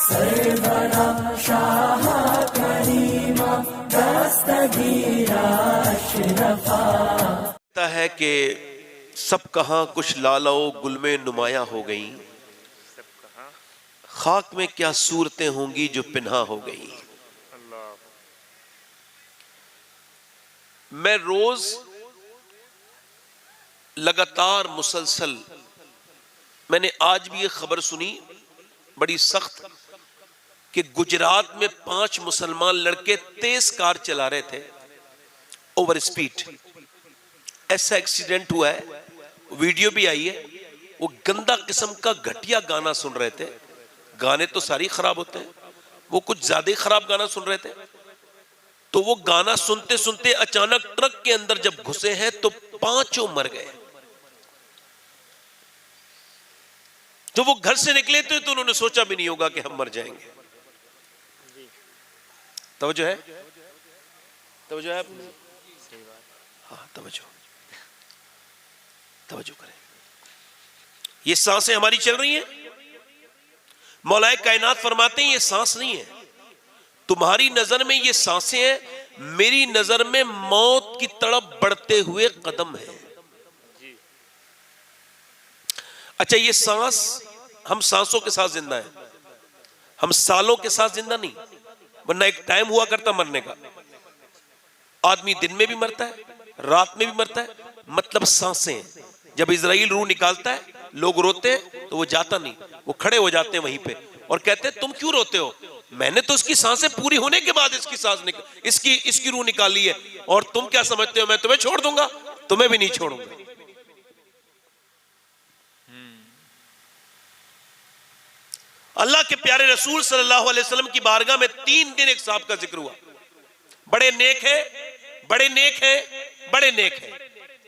सरवरा शाह करीमा दस्तगीरा अशरफा है कि सब कहां कुछ लालो गुल में नुमाया हो गई, खाक में क्या सूरतें होंगी जो पिन्हा हो गई। मैं रोज लगातार मुसलसल, मैंने आज भी ये खबर सुनी बड़ी सख्त कि गुजरात में 5 मुसलमान लड़के तेज कार चला रहे थे, ओवर स्पीड, ऐसा एक्सीडेंट हुआ है, वीडियो भी आई है। वो गंदा किस्म का घटिया गाना सुन रहे थे, गाने तो सारी खराब होते हैं, वो कुछ ज्यादा ही खराब गाना सुन रहे थे। तो वो गाना सुनते सुनते अचानक ट्रक के अंदर जब घुसे हैं तो 5 मर गए। तो वो घर से निकले थे तो उन्होंने सोचा भी नहीं होगा कि हम मर जाएंगे। तवज्जो है, तवज्जो है, हाँ तवज्जो, तवज्जो करें। ये सांसें हमारी चल रही हैं, मौलाए कायनात फरमाते हैं ये सांस नहीं है, तुम्हारी नजर में ये सांसें हैं, मेरी नजर में मौत की तरफ बढ़ते हुए कदम है। अच्छा, ये सांस, हम सांसों के साथ जिंदा है, हम सालों के साथ जिंदा नहीं, वरना एक टाइम हुआ करता मरने का। आदमी दिन में भी मरता है, रात में भी मरता है, मतलब सांसें। जब इजराइल रूह निकालता है, लोग रोते हैं तो वो जाता नहीं, वो खड़े हो जाते हैं वहीं पे और कहते हैं तुम क्यों रोते हो, मैंने तो इसकी सांसें पूरी होने के बाद इसकी रूह निकाली है, और तुम क्या समझते हो मैं तुम्हें छोड़ दूंगा? तुम्हें भी नहीं छोड़ूंगा। अल्लाह के प्यारे रसूल सल्लल्लाहु अलैहि वसल्लम की बारगाह में 3 दिन एक साहब का जिक्र हुआ, बड़े नेक है, बड़े नेक है, बड़े नेक है।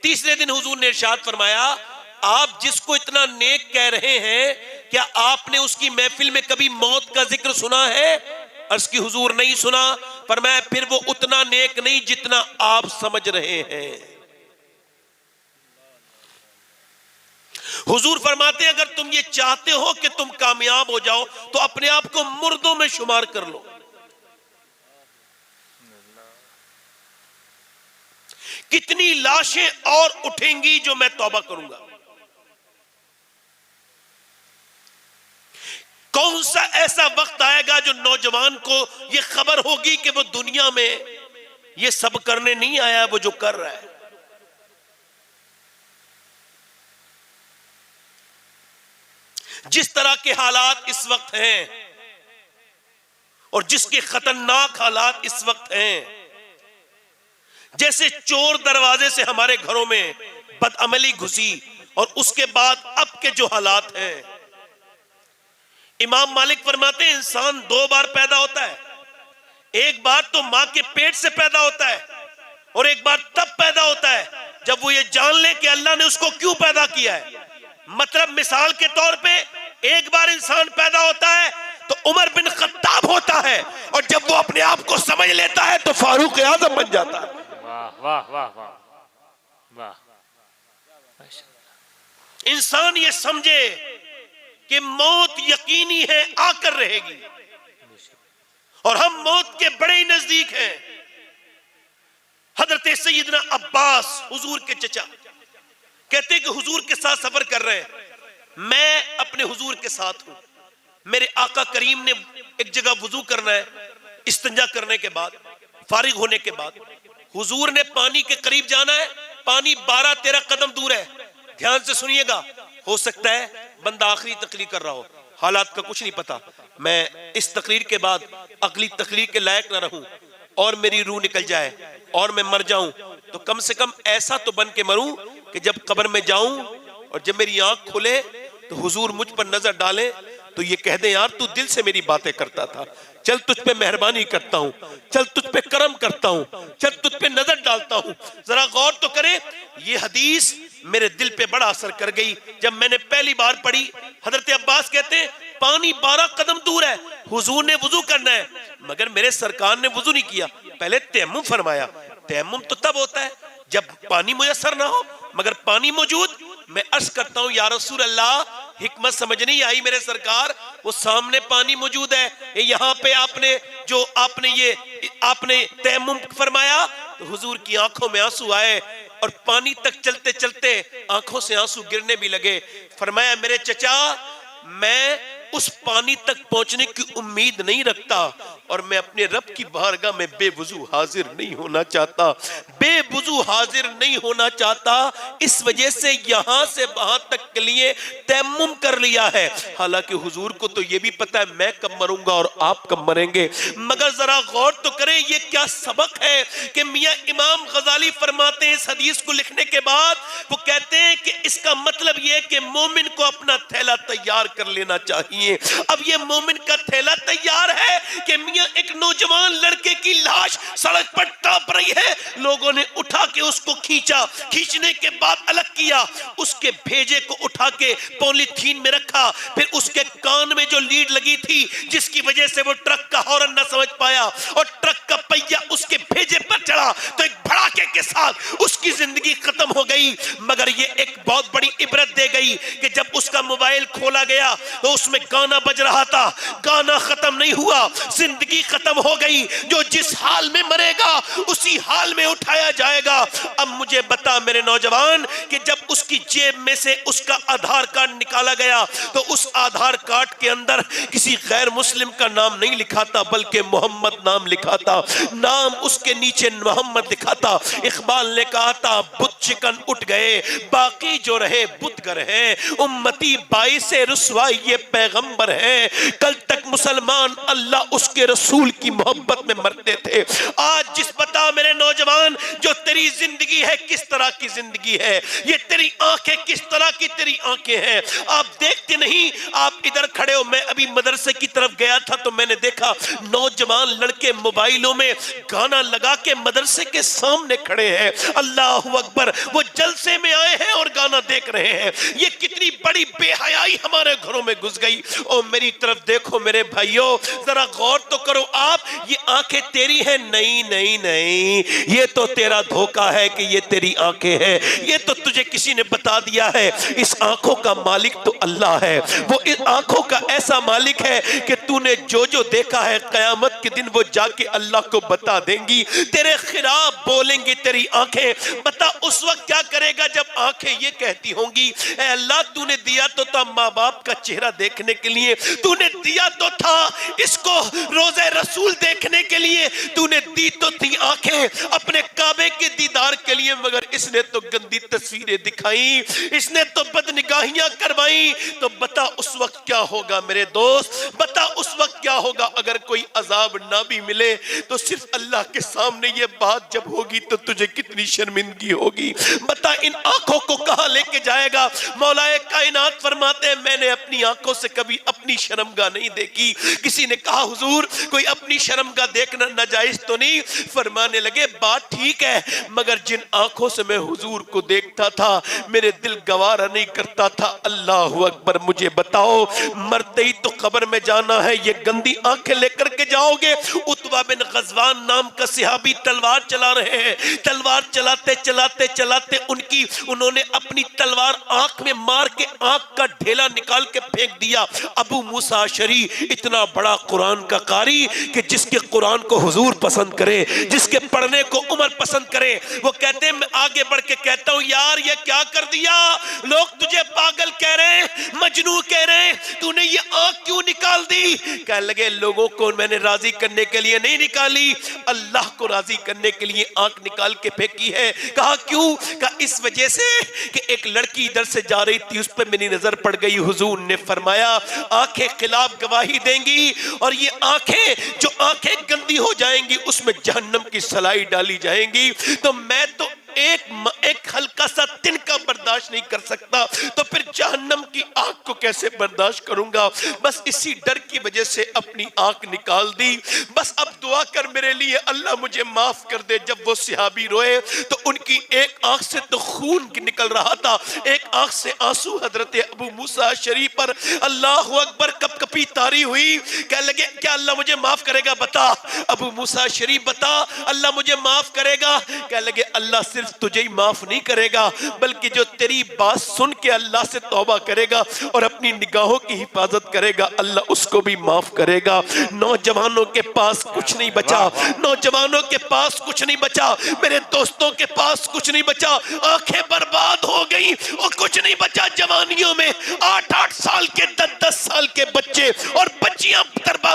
तीसरे दिन हुजूर ने इरशाद फरमाया, आप जिसको इतना नेक कह रहे हैं, क्या आपने उसकी महफिल में कभी मौत का जिक्र सुना है? अर्ज़ की हुजूर नहीं सुना। फरमाया फिर वो उतना नेक नहीं जितना आप समझ रहे हैं। हुजूर फरमाते हैं अगर तुम ये चाहते हो कि तुम कामयाब हो जाओ तो अपने आप को मुर्दों में शुमार कर लो। कितनी लाशें और उठेंगी जो मैं तौबा करूंगा। कौन सा ऐसा वक्त आएगा जो नौजवान को यह खबर होगी कि वो दुनिया में ये सब करने नहीं आया, वो जो कर रहा है। जिस तरह के हालात इस वक्त हैं और जिसके खतरनाक हालात इस वक्त हैं, जैसे चोर दरवाजे से हमारे घरों में बदअमली घुसी और उसके बाद अब के जो हालात हैं, इमाम मालिक फरमाते हैं इंसान 2 बार पैदा होता है। एक बार तो मां के पेट से पैदा होता है और एक बार तब पैदा होता है जब वो ये जान ले कि अल्लाह ने उसको क्यों पैदा किया है। मतलब मिसाल के तौर पे एक बार इंसान पैदा होता है तो उमर बिन खत्ताब होता है, और जब वो अपने आप को समझ लेता है तो फारूक आजम बन जाता है। वाह वाह वाह वाह। इंसान ये समझे कि मौत यकीनी है, आकर रहेगी, और हम मौत के बड़े ही नजदीक हैं। हजरत सैयदना अब्बास हुजूर के चचा कहते हैं कि हुजूर के साथ सफर कर रहे हैं, मैं अपने हुजूर के साथ हूं। मेरे आका करीम ने एक जगह वुजू करना है, इस्तिंजा करने के बाद, फारिग होने के बाद हुजूर ने पानी के करीब जाना है। पानी 12-13 कदम दूर है। ध्यान से सुनिएगा, हो सकता है बंदा आखिरी तकरीर कर रहा हो, हालात का कुछ नहीं पता, मैं इस तकरीर के बाद अगली तकरीर के लायक ना रहूं और मेरी रूह निकल जाए और मैं मर जाऊं, तो कम से कम ऐसा तो बन के मरूं कि जब कब्र में जाऊं और जब मेरी आंख खुले तो हुजूर मुझ पर नजर डाले तो ये कह दे यार तू दिल से मेरी बातें करता था, चल तुझ पे मेहरबानी करता हूं, चल तुझ पे करम करता हूं, चल तुझ पे नजर डालता हूं। जरा गौर तो करें, ये हदीस मेरे दिल पे बड़ा असर कर गई जब मैंने पहली बार पढ़ी। हजरत अब्बास कहते हैं पानी 12 कदम दूर है, हुजूर ने वुजू करना है, मगर मेरे सरकार ने वुजू नहीं किया, पहले तयम्मुम फरमाया। तयम्मुम तो तब होता है जब पानी मुयस्सर ना हो, मगर पानी मौजूद। मैं अर्ज करता हूं या रसूल अल्लाह, हिकमत समझ नहीं आई मेरे सरकार, वो सामने पानी मौजूद है, यहाँ पे आपने तयम्मुम फरमाया तो हुजूर की आंखों में आंसू आए और पानी तक चलते चलते आंखों से आंसू गिरने भी लगे। फरमाया मेरे चचा, मैं उस पानी तक पहुंचने की उम्मीद नहीं रखता और मैं अपने रब की बारगाह में बेवुजू हाजिर नहीं होना चाहता, बेवुजू हाजिर नहीं होना चाहता, इस वजह से यहां से वहां तक के लिए तयम्मुम कर लिया है। हालांकि हुजूर को तो यह भी पता है मैं कब मरूंगा और आप कब मरेंगे, मगर जरा गौर तो करें ये क्या सबक है कि मियां इमाम गजाली फरमाते हैं इस हदीस को लिखने के बाद, वो कहते हैं कि इसका मतलब यह है कि मोमिन को अपना थैला तैयार कर लेना चाहिए। अब ये मोमिन का थैला तैयार है कि मियां एक नौजवान लड़के की लाश सड़क पर तड़प रही है, लोगों ने उठा के उसको खींचा, खींचने के बाद अलग किया, उसके भेजे को उठा के पॉलीथीन में रखा, फिर उसके कान में जो लीड लगी थी जिसकी वजह से वो ट्रक का हॉर्न न समझ पाया और ट्रक का पहिया उसके भेजे पर चढ़ा तो एक भड़ाके के साथ उसकी जिंदगी खत्म हो गई। मगर ये एक बहुत बड़ी इबरत दे गई कि जब उसका मोबाइल खोला गया तो उसमें गाना बज रहा था, गाना खत्म नहीं हुआ, जिंदगी खत्म हो गई, जो जिस हाल में मरेगा उसी हाल में उठाया जाएगा। अब मुझे बता मेरे नौजवान कि जब उसकी जेब में से उसका आधार कार्ड निकाला गया तो उस आधार कार्ड के अंदर किसी गैर मुस्लिम का नाम नहीं लिखा था बल्कि मोहम्मद नाम लिखा था, नाम उसके नीचे मोहम्मद लिखा था। इकबाल ने कहा था बुत चिकन उठ गए बाकी जो रहे बुतगर है, उम्मती बाइस रुसवाई ये पैगंबर है, कल तक मुसलमान अल्लाह उसके रसूल की मोहब्बत में मरते थे। आज जिस बता मेरे नौजवान जो तेरी जिंदगी है किस तरह की जिंदगी है, ये तेरी आंखें किस तरह की तेरी आंखें हैं, आप देखते नहीं, आप इधर खड़े हो, मैं अभी मदरसे की तरफ गया था तो मैंने देखा नौजवान लड़के मोबाइलों में गाना लगा के मदरसे के सामने खड़े हैं, अल्लाह अकबर, वो जलसे में आए हैं और गाना देख रहे हैं। ये कितनी बड़ी बेहयाई हमारे घरों में घुस गई। ओ मेरी तरफ देखो मेरे भाइयों, जरा गौर तो करो आप, ये आंखें तेरी है? नहीं नहीं नहीं, ये तो तेरा धोखा है कि ये तेरी आंखें हैं, ये तो तुझे किसी ने बता दिया है। इस आंखों का मालिक तो अल्लाह है, वो इस आंखों का ऐसा मालिक है कि तूने जो जो देखा है कयामत के दिन वो जाके अल्लाह को बता देंगी, तेरे खिलाफ बोलेंगी तेरी आंखें। बता उस वक्त क्या करेगा जब आंखें ये कहती होंगी ऐ अल्लाह तूने दिया तो था माँ बाप का चेहरा देखने के लिए, तूने दिया तो था इसको रोज़े रसूल देखने के लिए, तूने दी तो थी आंखें अपने काबे के दीदार के लिए, मगर इसने तो गंदी तस्वीरें दिखाई, इसने तो बदनिगाहियां करवाई। तो बता उस वक्त क्या होगा मेरे दोस्त, बता उस वक्त क्या होगा अगर कोई अजाब ना भी मिले तो सिर्फ अल्लाह के सामने ये बात जब होगी तो तुझे कितनी शर्मिंदगी होगी। बता इन आंखों को कहां लेके जाएगा। मौलाए कायनात फरमाते हैं मैंने अपनी आंखों से कभी अपनी शर्मगाह नहीं देखी। किसी ने कहा हुजूर कोई अपनी शर्मगाह देखना नाजायज तो नहीं? फरमाने लगे बात ठीक है, मगर जिन आंखों से मैं हुजूर को देखता था मेरे दिल गवारा नहीं करता था। अल्लाह अकबर, मुझे बताओ मरते ही तो कब्र में जाना है, ये गंदी आंखें लेकर के जाओगे? उतबा बिन गजवान नाम का सहाबी तलवार चला रहे हैं, तलवार चलाते चलाते चलाते उन्होंने अपनी तलवार आंख में मार के आंख का ढेला निकाल के फेंक दिया। अबू मूसा अशरी इतना बड़ा कुरान का कारी कि जिसके कुरान को हुजूर पसंद करे, जिसके पढ़ने को उमर पसंद करे, वो कहते हैं मैं आगे बढ़ के कहता हूं यार ये क्या कर दिया, लोग तुझे पागल कह रहे हैं, मजनू कह रहे हैं, तूने ये आंख क्यों निकाल दी? कहने लगे लोगों को मैंने राजी करने के लिए नहीं निकाली, अल्लाह को राजी करने के लिए आंख निकाल के फेंकी है। कहा क्यों? कहा इस वजह से कि एक लड़की इधर से जा रही थी, उस पर मेरी नजर पड़ गई। हुजूर ने फरमाया आंखें खिलाफ गवाही देंगी और ये आंखें जो आंखें गंदी हो जाएंगी उसमें जहन्नम की सलाई डाली जाएंगी। तो मैं तो एक हल्का सा तिनका बर्दाश्त नहीं कर सकता, तो फिर जहन्नम की आग को कैसे बर्दाश्त करूंगा? बस इसी डर की वजह से अपनी आंख निकाल दी। बस अब दुआ कर मेरे लिए, अल्लाह मुझे माफ कर दे। जब वो सहाबी रोए तो उनकी एक आंख से तो खून निकल रहा था, एक आंख से आंसू। हजरत अबू मूसा शरीफ पर अल्लाह अकबर कपकपी तारी हुई। कह लगे क्या अल्लाह मुझे माफ करेगा? बता अबू मूसा शरीफ बता अल्लाह मुझे माफ करेगा? कह लगे अल्लाह सिर्फ तुझे ही माफ माफ नहीं करेगा, बल्कि जो तेरी बात सुन के अल्लाह से तौबा करेगा और अपनी निगाहों की हिफाजत करेगा, अल्लाह उसको भी माफ करेगा। नौजवानों के पास कुछ नहीं बचा, नौजवानों के पास कुछ नहीं बचा, मेरे दोस्तों के पास कुछ नहीं बचा, आंखें बर्बाद हो गई और कुछ नहीं बचा। जवानियों में 8-8 साल के 10-10 साल के बच्चे और बच्चियां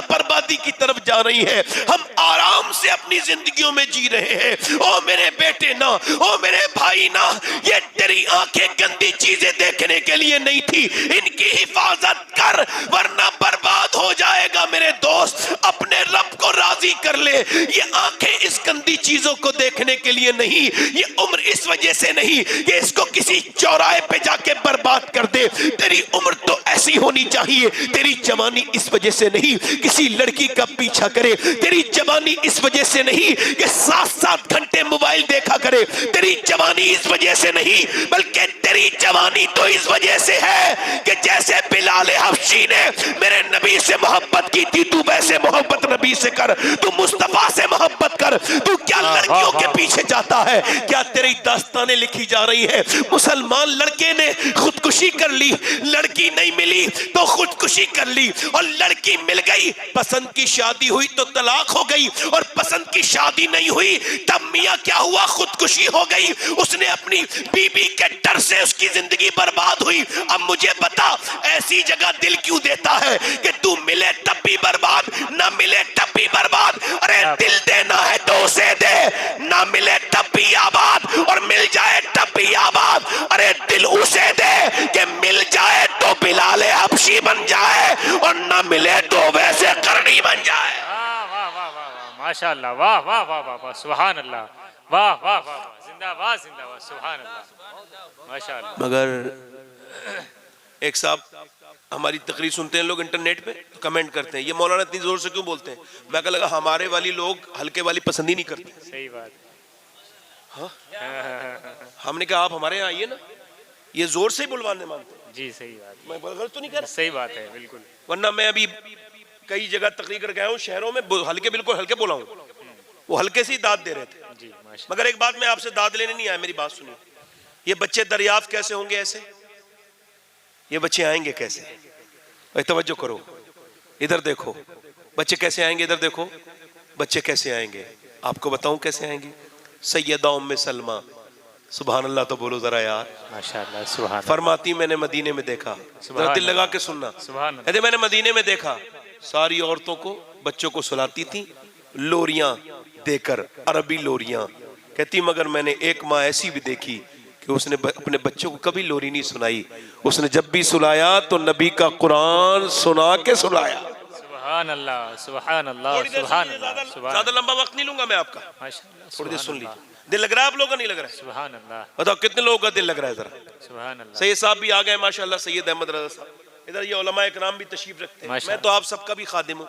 बर्बादी की तरफ जा रही हैं। हम आराम से अपनी जिंदगियों में जी रहे हैं। ओ मेरे बेटे ना, ओ मेरे भाई ना, ये तेरी आंखें गंदी चीजें देखने के लिए नहीं थी, इनकी हिफाजत कर वरना बर्बाद हो जाएगा। मेरे दोस्त अपने रब को राजी कर ले। ये आंखें इस गंदी चीजों को देखने के लिए नहीं, ये उम्र इस वजह से नहीं कि इसको किसी चौराहे पे जाके बर्बाद कर दे। तेरी उम्र तो ऐसी होनी चाहिए, तेरी जवानी इस वजह से नहीं किसी लड़की का पीछा करे, तेरी जवानी इस वजह से नहीं कि 7-7 घंटे मोबाइल देखा करे, तेरी जवानी इस वजह से नहीं, बल्कि तेरी जवानी तो इस वजह से है कि जैसे बिलाल हबशी ने मेरे नबी से मोहब्बत की थी, तू वैसे मोहब्बत नबी से कर, तू मुस्तफा से मोहब्बत कर। तू क्या लड़कियों के पीछे जाता है? क्या तेरी दास्तानें लिखी जा रही है? मुसलमान लड़के ने खुदकुशी कर ली, लड़की नहीं मिली तो खुदकुशी कर ली, और लड़की मिल गई, पसंद की शादी हुई तो तलाक हो गई, और पसंद की शादी नहीं हुई तब मियां क्या हुआ, खुदकुशी हो गई। उसने अपनी बीबी के डर से उसकी जिंदगी बर्बाद हुई। अब मुझे बता, ऐसी जगह दिल क्यों देता है कि तू मिले तब भी बर्बाद, ना मिले तब भी बर्बाद? अरे दिल देना है तो उसे दे, ना मिले तब भी आबाद और मिल जाए तब भी आबाद। अरे दिल उसे दे कि मिल जाए तो बिलाल हबशी बन जाए और ना मिले तो वैसे करनी बन जाए। वाह वाह वाह वाह, माशाअल्लाह, वाह वाह वाह वाह वाह, सुभान अल्लाह, वाह वाह वाह, जिंदाबाद जिंदाबाद, सुभान अल्लाह, माशाअल्लाह। मगर एक साहब हमारी तकरीर सुनते हैं लोग इंटरनेट पे, तो कमेंट करते हैं ये मौलाना इतनी जोर से क्यों बोलते हैं? मैं कहा लगा हमारे वाली लोग हल्के वाली पसंद ही नहीं करते। सही बात। हाँ हमने कहा आप हमारे यहाँ आइए ना, ये जोर से ही बुलवाने मानते हैं। जी सही बात, मैं गलत तो नहीं कर? सही बात है बिल्कुल। वरना मैं अभी कई जगह तकरीर कर गया हूँ शहरों में, हल्के बिल्कुल हल्के बोला हूँ, वो हल्के से ही दाद दे रहे थे जी माशाअल्लाह। मगर एक बात मैं आपसे दाद लेने नहीं आया, मेरी बात सुनिए। ये बच्चे दरियाफ्त कैसे होंगे? ऐसे ये बच्चे आएंगे कैसे? भाई तवज्जो करो, इधर देखो बच्चे कैसे आएंगे, इधर देखो बच्चे कैसे आएंगे। आपको बताऊं कैसे आएंगे? सैयदा उम्मे सलमा, सुभान अल्लाह तो बोलो जरा यार, माशाअल्लाह, सुभान। फरमाती मैंने मदीने में देखा, जरा दिल लगा के सुनना, सुभान। कहते मैंने मदीने में देखा सारी औरतों को बच्चों को सुलाती थी लोरियां देकर, अरबी लोरियां। कहती मगर मैंने एक माँ ऐसी भी देखी कि उसने अपने बच्चों को कभी लोरी नहीं सुनाई, उसने जब भी सुलाया तो नबी का कुरान सुना के सुलाया। सुभान अल्लाह, सुभान अल्लाह, सुभान अल्लाह, सुभान। ज्यादा लंबा वक्त नहीं लूंगा मैं आपका, माशाअल्लाह, थोड़ी देर सुन सुभान लीजिए। दिल लग रहा है आप लोगों का? नहीं लग रहा है? सुभान अल्लाह, बताओ कितने लोगों का दिल लग रहा है? जरा सुभान अल्लाह। सैयद साहब भी आ गए माशाल्लाह, सैयद अहमद रजा साहब, इधर ये उलमा इकराम भी तशरीफ रखते हैं। मैं तो आप सबका भी खादिम हूँ,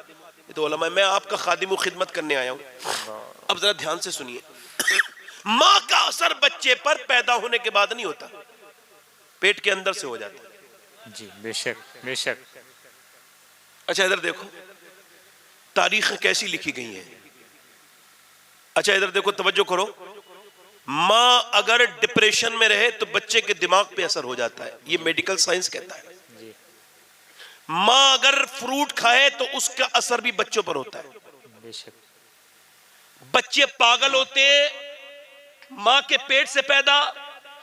ये तो उलमा, मैं आपका खादिम हूँ, खिदमत करने आया हूँ। अब जरा ध्यान से सुनिए, माँ का असर बच्चे पर पैदा होने के बाद नहीं होता, पेट के अंदर से हो जाता है। जी बेशक बेशक। अच्छा इधर देखो तारीख कैसी लिखी गई है। अच्छा इधर देखो, तवज्जो करो, माँ अगर डिप्रेशन में रहे तो बच्चे के दिमाग पे असर हो जाता है, ये मेडिकल साइंस कहता है। जी। माँ अगर फ्रूट खाए तो उसका असर भी बच्चों पर होता है। बेशक। बच्चे पागल होते हैं माँ के पेट से पैदा,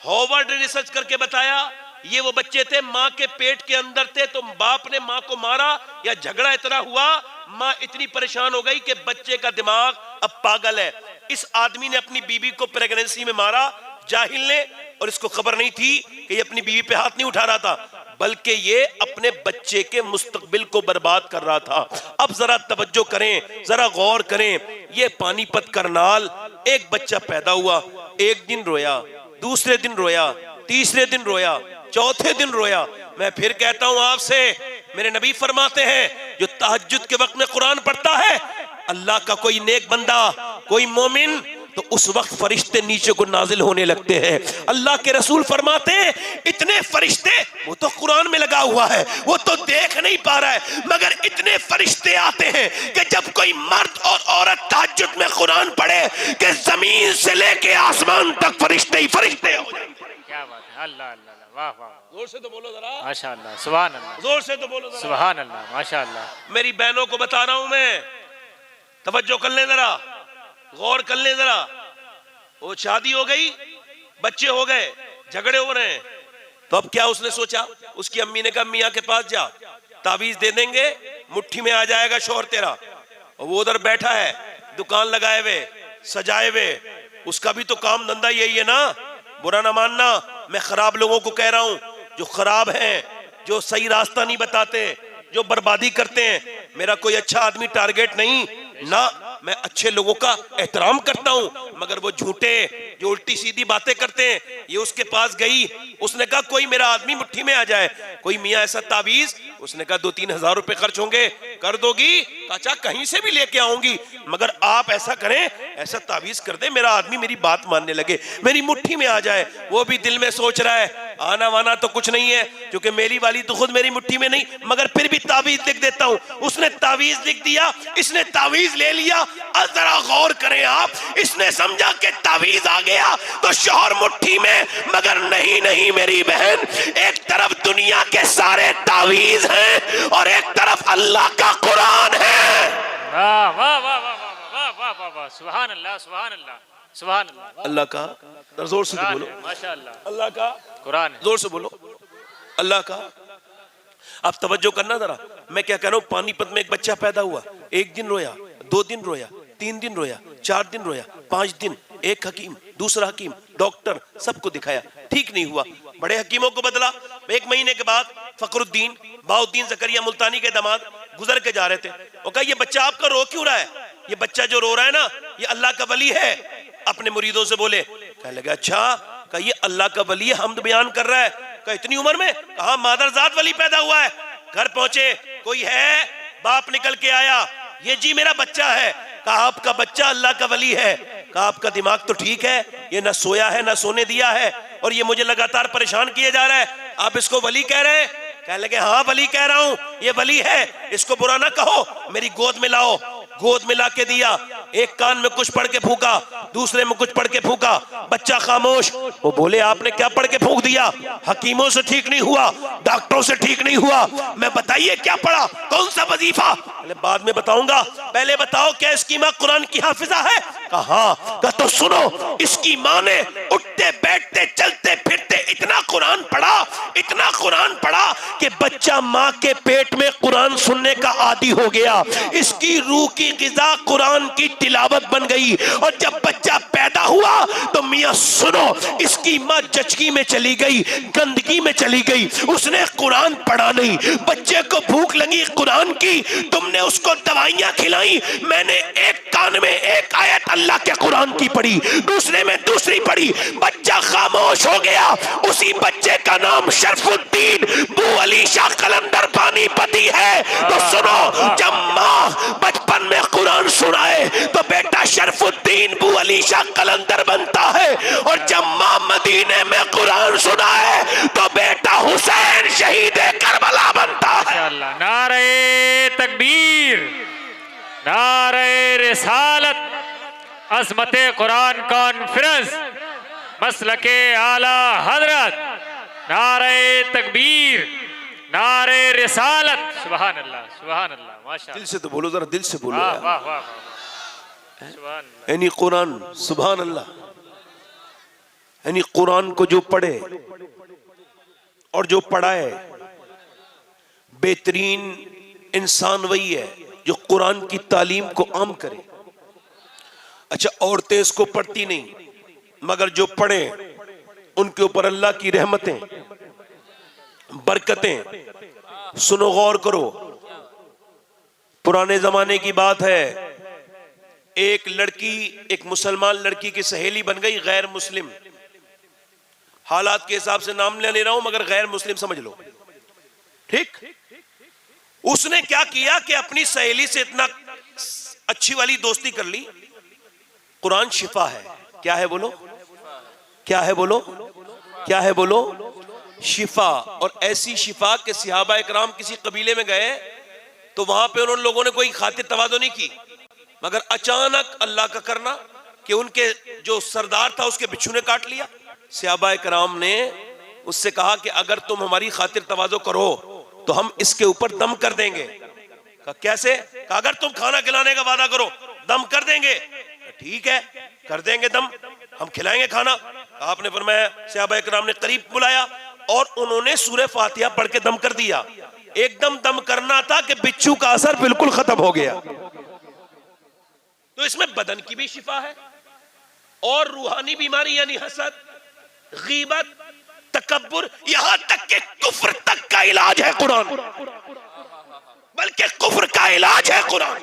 हार्वर्ड ने रिसर्च करके बताया ये वो बच्चे थे माँ के पेट के अंदर थे, तो बाप ने माँ को मारा या झगड़ा इतना हुआ, माँ इतनी परेशान हो गई कि बच्चे का दिमाग अब पागल है। इस आदमी ने अपनी बीवी को प्रेगनेंसी में मारा, जाहिल ने, और इसको खबर नहीं थी कि ये अपनी बीवी पे हाथ नहीं उठा रहा था, बल्कि ये अपने बच्चे के मुस्तकबिल को बर्बाद कर रहा था। अब जरा तवज्जो करें, जरा गौर करें, ये पानीपत करनाल एक बच्चा पैदा हुआ, एक दिन रोया, दूसरे दिन रोया, तीसरे दिन रोया, चौथे दिन रोया। मैं फिर कहता हूं आपसे, मेरे नबी फरमाते हैं जो तहज्जुद के वक्त में कुरान पढ़ता है, अल्लाह का कोई नेक बंदा, कोई मोमिन तो उस वक्त फरिश्ते नीचे को नाजिल होने लगते हैं। अल्लाह के रसूल फरमाते हैं इतने फरिश्ते, वो तो कुरान में लगा हुआ है, वो तो देख नहीं पा रहा है, मगर इतने फरिश्ते आते हैं कि जब कोई मर्द और औरत तहज्जुद में कुरान पढ़े कि जमीन से लेके आसमान तक फरिश्ते ही फरिश्ते हो जाएंगे। क्या बात है, अल्लाह अल्लाह, वाह वाह, जोर से तो बोलो जरा, माशाअल्लाह, सुभान अल्लाह, जोर से तो बोलो जरा, सुभान अल्लाह, माशाअल्लाह। मेरी बहनों को बता रहा हूं मैं, तवज्जो कर ले जरा, गौर कर ले जरा। वो शादी हो गई, बच्चे हो गए, झगड़े हो रहे हैं, तो अब क्या उसने सोचा, उसकी अम्मी ने कहा मियाँ के पास जा, ताबीज दे देंगे, मुट्ठी में आ जाएगा शोहर तेरा। और वो उधर बैठा है, दुकान लगाए हुए, सजाए हुए, उसका भी तो काम धंधा यही है ना। बुरा ना मानना, मैं खराब लोगों को कह रहा हूं, जो खराब हैं, जो सही रास्ता नहीं बताते, जो बर्बादी करते हैं। मेरा कोई अच्छा आदमी टारगेट नहीं ना, मैं अच्छे लोगों का एहतराम करता हूं, मगर वो झूठे जो उल्टी सीधी बातें करते हैं। ये उसके पास गई, उसने कहा कोई मेरा आदमी मुट्ठी में आ जाए, कोई मियाँ ऐसा ताबीज, उसने कहा 2-3 हजार रुपए खर्च होंगे, कर दोगी? अच्छा कहीं से भी लेके आऊंगी, मगर आप ऐसा करें, ऐसा ताबीज कर दे मेरा आदमी मेरी बात मानने लगे, मेरी मुट्ठी में आ जाए। वो भी दिल में सोच रहा है आना वाना तो कुछ नहीं है, क्योंकि मेरी वाली तो खुद मेरी मुट्ठी में नहीं, मगर फिर भी ताबीज लिख देता हूं। उसने ताबीज लिख दिया, इसने ताबीज ले लिया। जरा गौर करें आप, इसने समझा कि ताबीज आ गया तो शौहर मुट्ठी में, मगर नहीं नहीं मेरी बहन, एक तरफ दुनिया के सारे ताबीज हैं और एक तरफ अल्लाह का कुरान है। वाह वाह वाह वाह वाह वाह वाह वाह, सुभान अल्लाह, सुभान अल्लाह, सुभान अल्लाह। अल्लाह का जोर से बोलो, माशाअल्लाह, अल्लाह का कुरान है, जोर से बोलो, अल्लाह का। आप तवज्जो करना जरा, मैं क्या कह रहा हूं, पानीपत में एक बच्चा पैदा हुआ, 1 दिन रोया, 2 दिन रोया, 3 दिन रोया, 4 दिन रोया, 5 दिन, एक हकीम, दूसरा हकीम, डॉक्टर, सबको दिखाया, ठीक नहीं हुआ। बड़े हकीमों को बदला। 1 महीने के बाद फखरुद्दीन बाउद्दीन जकरिया मुल्तानी के दामाद गुजर के जा रहे थे, वो कहा ये बच्चा आपका रो क्यों रहा है? ये बच्चा जो रो रहा है ना, ये अल्लाह का वली है। अपने मुरीदों से बोले, कहने लगे अच्छा, कहा ये अल्लाह का वली है, हमद बयान कर रहा है। कहा इतनी उम्र में? कहा मादरजात वली पैदा हुआ है। घर पहुंचे, कोई है? बाप निकल के आया, ये जी मेरा बच्चा है। कहा आपका बच्चा अल्लाह का वली है। कहा आपका दिमाग तो ठीक है, ये ना सोया है ना सोने दिया है, और ये मुझे लगातार परेशान किए जा रहा है, आप इसको वली कह रहे हैं? कहने लगे हाँ वली कह रहा हूं, ये वली है, इसको बुरा ना कहो, मेरी गोद में लाओ। गोद में ला के दिया, एक कान में कुछ पढ़ के फूका, दूसरे में कुछ पढ़ के फूका, बच्चा खामोश। वो बोले आपने क्या पढ़ के फूक दिया? हकीमों से ठीक नहीं हुआ, डॉक्टरों से ठीक नहीं हुआ, मैं बताइए क्या पढ़ा, कौन सा वजीफा? बाद में बताऊंगा, पहले बताओ क्या इसकी माँ कुरान की हाफिजा है? कहा तो सुनो, इसकी माँ ने उठते बैठते चलते फिरते इतना कुरान पढ़ा, इतना कुरान पढ़ा कि बच्चा माँ के पेट में कुरान सुनने का आदी हो गया। इसकी रूह की गिज़ा कुरान की तिलावत बन गई, और जब बच्चा पैदा हुआ तो मियाँ सुनो, इसकी माँ जचकी में चली गई, गंदगी में चली गई, उसने कुरान पढ़ा नहीं। बच्चे को भूख लगी कुरान की, तुमने उसको दवाइयां खिलाई, मैंने एक कान में एक आयत अल्लाह के कुरान की पढ़ी, दूसरे में दूसरी पढ़ी, बच्चा खामोश हो गया। उसी बच्चे का नाम शरफुद्दीन बू अली शाह कलंदर पानीपती है। तो सुनो, जब माँ बचपन में कुरान सुनाए तो बेटा शरफुद्दीन बू अली शाह कलंदर बनता है, और जब माँ मदीने में कुरान सुनाए तो बेटा हुसैन शहीद करबला बनता है। नारे तकबीर, नारे रिसालत, अज़मते कुरान कॉन्फ्रेंस, मसलके आला हजरत, नारे तकबीर, नारे रिसालत, सुभान अल्लाह, सुभान अल्लाह, माशाअल्लाह। दिल से तो बोलो जरा, दिल से बोलो। वाह वाह वाह, सुभान अल्लाह। यानी कुरान, सुभान अल्लाह, यानी कुरान को जो पढ़े और जो पढ़ाए, बेहतरीन इंसान वही है जो कुरान की तालीम को आम करे। अच्छा, औरतें इसको पढ़ती नहीं, मगर जो पढ़े उनके ऊपर अल्लाह की रहमतें, बरकतें। सुनो, गौर करो, पुराने जमाने की बात है, एक लड़की, एक मुसलमान लड़की की सहेली बन गई गैर मुस्लिम, हालात के हिसाब से नाम ले रहा हूं, मगर गैर मुस्लिम समझ लो, ठीक। उसने क्या किया कि अपनी सहेली से इतना अच्छी वाली दोस्ती कर ली कुरान शिफा है। क्या है बोलो, क्या है बोलो, क्या है बोलो, शिफा। और ऐसी शिफा के सहाबा इकराम किसी कबीले में गए तो वहां पे उन लोगों ने कोई खातिर तवाज़ो नहीं की, मगर अचानक अल्लाह का करना कि उनके जो सरदार था उसके बिच्छू ने काट लिया। सहाबा इकराम ने उससे कहा कि अगर तुम हमारी खातिर तवाज़ो करो तो हम इसके ऊपर दम कर देंगे। कहा कैसे? कहा अगर तुम खाना खिलाने का वादा करो दम कर देंगे। ठीक है कर देंगे दम, हम खिलाएंगे खाना। आपने फरमाया, सहाबा इकराम ने करीब बुलाया और उन्होंने सूरह फातिहा पढ़ के दम कर दिया। एकदम दम करना था कि बिच्छू का असर बिल्कुल खत्म हो गया। तो इसमें बदन की भी शिफा है और रूहानी बीमारी यानी हसद, गीबत, तकब्बुर, यहां तक के कुफ्र तक का इलाज है कुरान, बल्कि कुफ्र का इलाज है कुरान।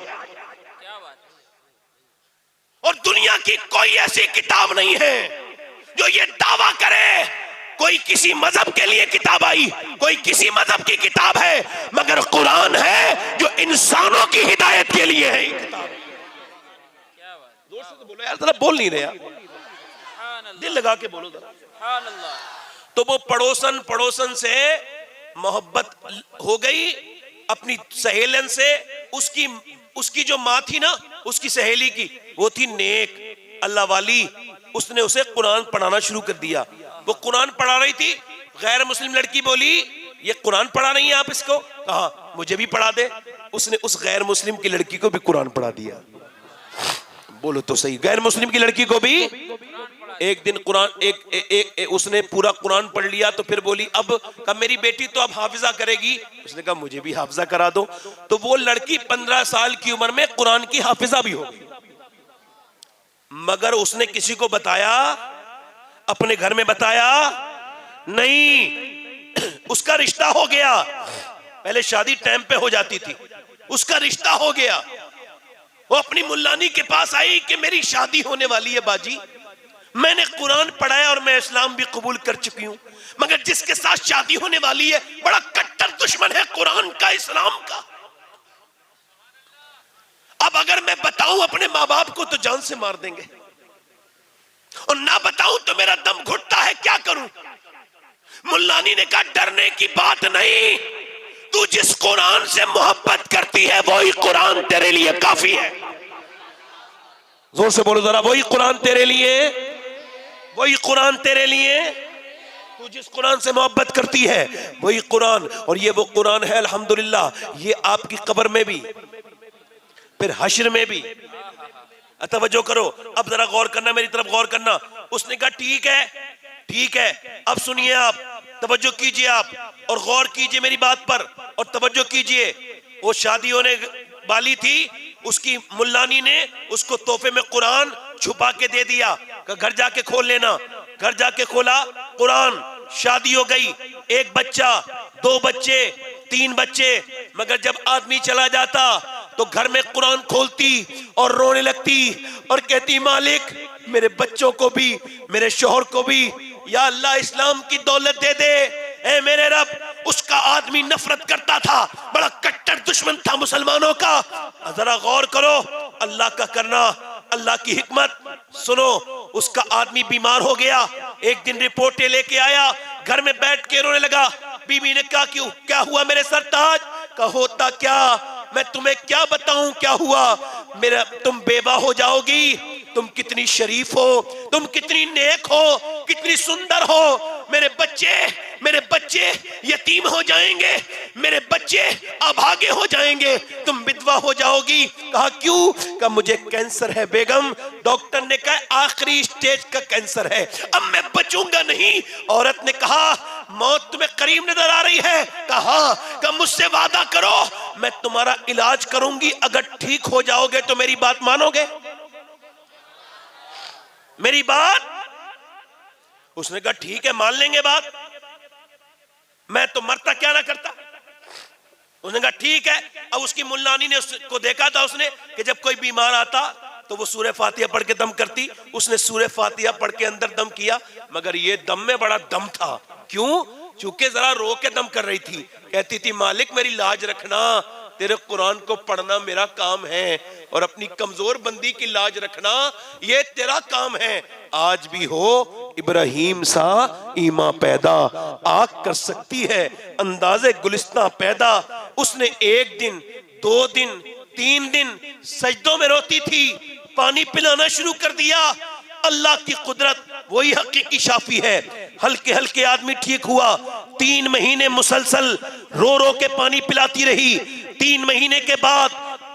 और दुनिया की कोई ऐसी किताब नहीं है जो ये दावा करे कोई किसी मजहब के लिए किताब आई, कोई किसी मजहब की किताब है, मगर कुरान है जो इंसानों की हिदायत के लिए है। जोर से तो बोलो यार, जरा बोल नहीं रहे यार, दिल लगा के बोलो जरा। तो वो पड़ोसन से मोहब्बत हो गई अपनी सहेलन से। उसकी जो माँ थी ना, उसकी सहेली की, वो थी नेक अल्लाह वाली। उसने उसे कुरान पढ़ाना शुरू कर दिया। वो कुरान पढ़ा रही थी, गैर मुस्लिम लड़की बोली ये कुरान पढ़ा नहीं है आप इसको? कहा मुझे भी पढ़ा दे। उसने उस गैर मुस्लिम की लड़की को भी कुरान पढ़ा दिया। बोलो तो सही, गैर मुस्लिम की लड़की को भी एक दिन कुरान उसने पूरा कुरान पढ़ लिया। तो फिर बोली अब कब मेरी बेटी तो अब हाफिजा करेगी। उसने कहा मुझे भी हाफिजा करा दो। तो वो लड़की 15 साल की उम्र में कुरान की हाफिजा भी हो गई, मगर उसने किसी को बताया, अपने घर में बताया नहीं। उसका रिश्ता हो गया, पहले शादी टाइम पे हो जाती थी, उसका रिश्ता हो गया। वो अपनी मुल्लानी के पास आई कि मेरी शादी होने वाली है बाजी, मैंने कुरान पढ़ा है और मैं इस्लाम भी कबूल कर चुकी हूं, मगर जिसके साथ शादी होने वाली है बड़ा कट्टर दुश्मन है कुरान का, इस्लाम का। अब अगर मैं बताऊं अपने माँ बाप को तो जान से मार देंगे, और ना बताऊं तो मेरा दम घुटता है, क्या करूं? मुल्लानी ने कहा डरने की बात नहीं, तू जिस कुरान से मोहब्बत करती है वही कुरान तेरे लिए काफी है। जोर से बोलो जरा, वही कुरान तेरे लिए, वही कुरान तेरे लिए, तू जिस कुरान से मोहब्बत करती है वही कुरान। और ये वो कुरान है अल्हम्दुलिल्लाह, ये आपकी कब्र में भी, फिर हश्र में भी। तवज्जो करो, अब जरा गौर करना, मेरी तरफ गौर करना। उसने कहा ठीक है, ठीक है, अब सुनिए आप, तवज्जो कीजिए आप और गौर कीजिए मेरी बात पर और तवज्जो कीजिए। वो शादी होने वाली थी, उसकी मुल्लानी ने उसको तोहफे में कुरान छुपा के दे दिया, घर जाके खोल लेना। घर जाके खोला कुरान, शादी हो गई, एक बच्चा, 2 बच्चे, 3 बच्चे। मगर जब आदमी चला जाता तो घर में कुरान खोलती और रोने लगती और कहती मालिक मेरे बच्चों को भी, मेरे शोहर को भी या अल्लाह इस्लाम की दौलत दे दे। ए मेरे रब, उसका आदमी नफरत करता था, बड़ा कट्टर दुश्मन था मुसलमानों का। जरा गौर करो अल्लाह का करना, अल्लाह की हिकमत सुनो। उसका आदमी बीमार हो गया, एक दिन रिपोर्टें लेके आया, घर में बैठ के रोने लगा। बीवी ने कहा क्यों, क्या हुआ मेरे सरताज? का होता क्या, मैं तुम्हें क्या बताऊं क्या हुआ? मेरा तुम बेवा हो जाओगी, तुम कितनी शरीफ हो, तुम कितनी नेक हो, कितनी सुंदर हो। मेरे बच्चे यतीम हो जाएंगे, मेरे बच्चे अभागे हो जाएंगे, तुम विधवा हो जाओगी। कहा क्यों? कहा मुझे कैंसर है बेगम, डॉक्टर ने कहा आखिरी स्टेज का कैंसर है, अब मैं बचूंगा नहीं। औरत ने कहा मौत तुम्हें करीब नजर आ रही है? कहा मुझसे वादा करो मैं तुम्हारा इलाज करूंगी, अगर ठीक हो जाओगे तो मेरी बात मानोगे? मेरी बात? उसने कहा ठीक है मान लेंगे बात, मैं तो मरता क्या ना करता। उसने कहा ठीक है। अब उसकी मुल्लानी ने उसको देखा था उसने कि जब कोई बीमार आता तो वो सूरह फातिहा पढ़ के दम करती। उसने सूरह फातिहा पढ़ के अंदर दम किया, मगर ये दम में बड़ा दम था। क्यों? चूंकि जरा रो के दम कर रही थी, कहती थी मालिक मेरी लाज रखना, तेरे कुरान को पढ़ना मेरा काम है और अपनी कमजोर बंदी की लाज रखना ये तेरा काम है। आज भी हो इब्राहिम सा ईमा पैदा, आग कर सकती है अंदाजे गुलिस्तां पैदा। उसने 1 दिन 2 दिन 3 दिन सजदों में रोती थी, पानी पिलाना शुरू कर दिया। अल्लाह की कुदरत वही हकीकी शाफी है। हल्के हल्के आदमी ठीक हुआ। 3 महीने मुसलसल रो रो के पानी पिलाती रही। 3 महीने के बाद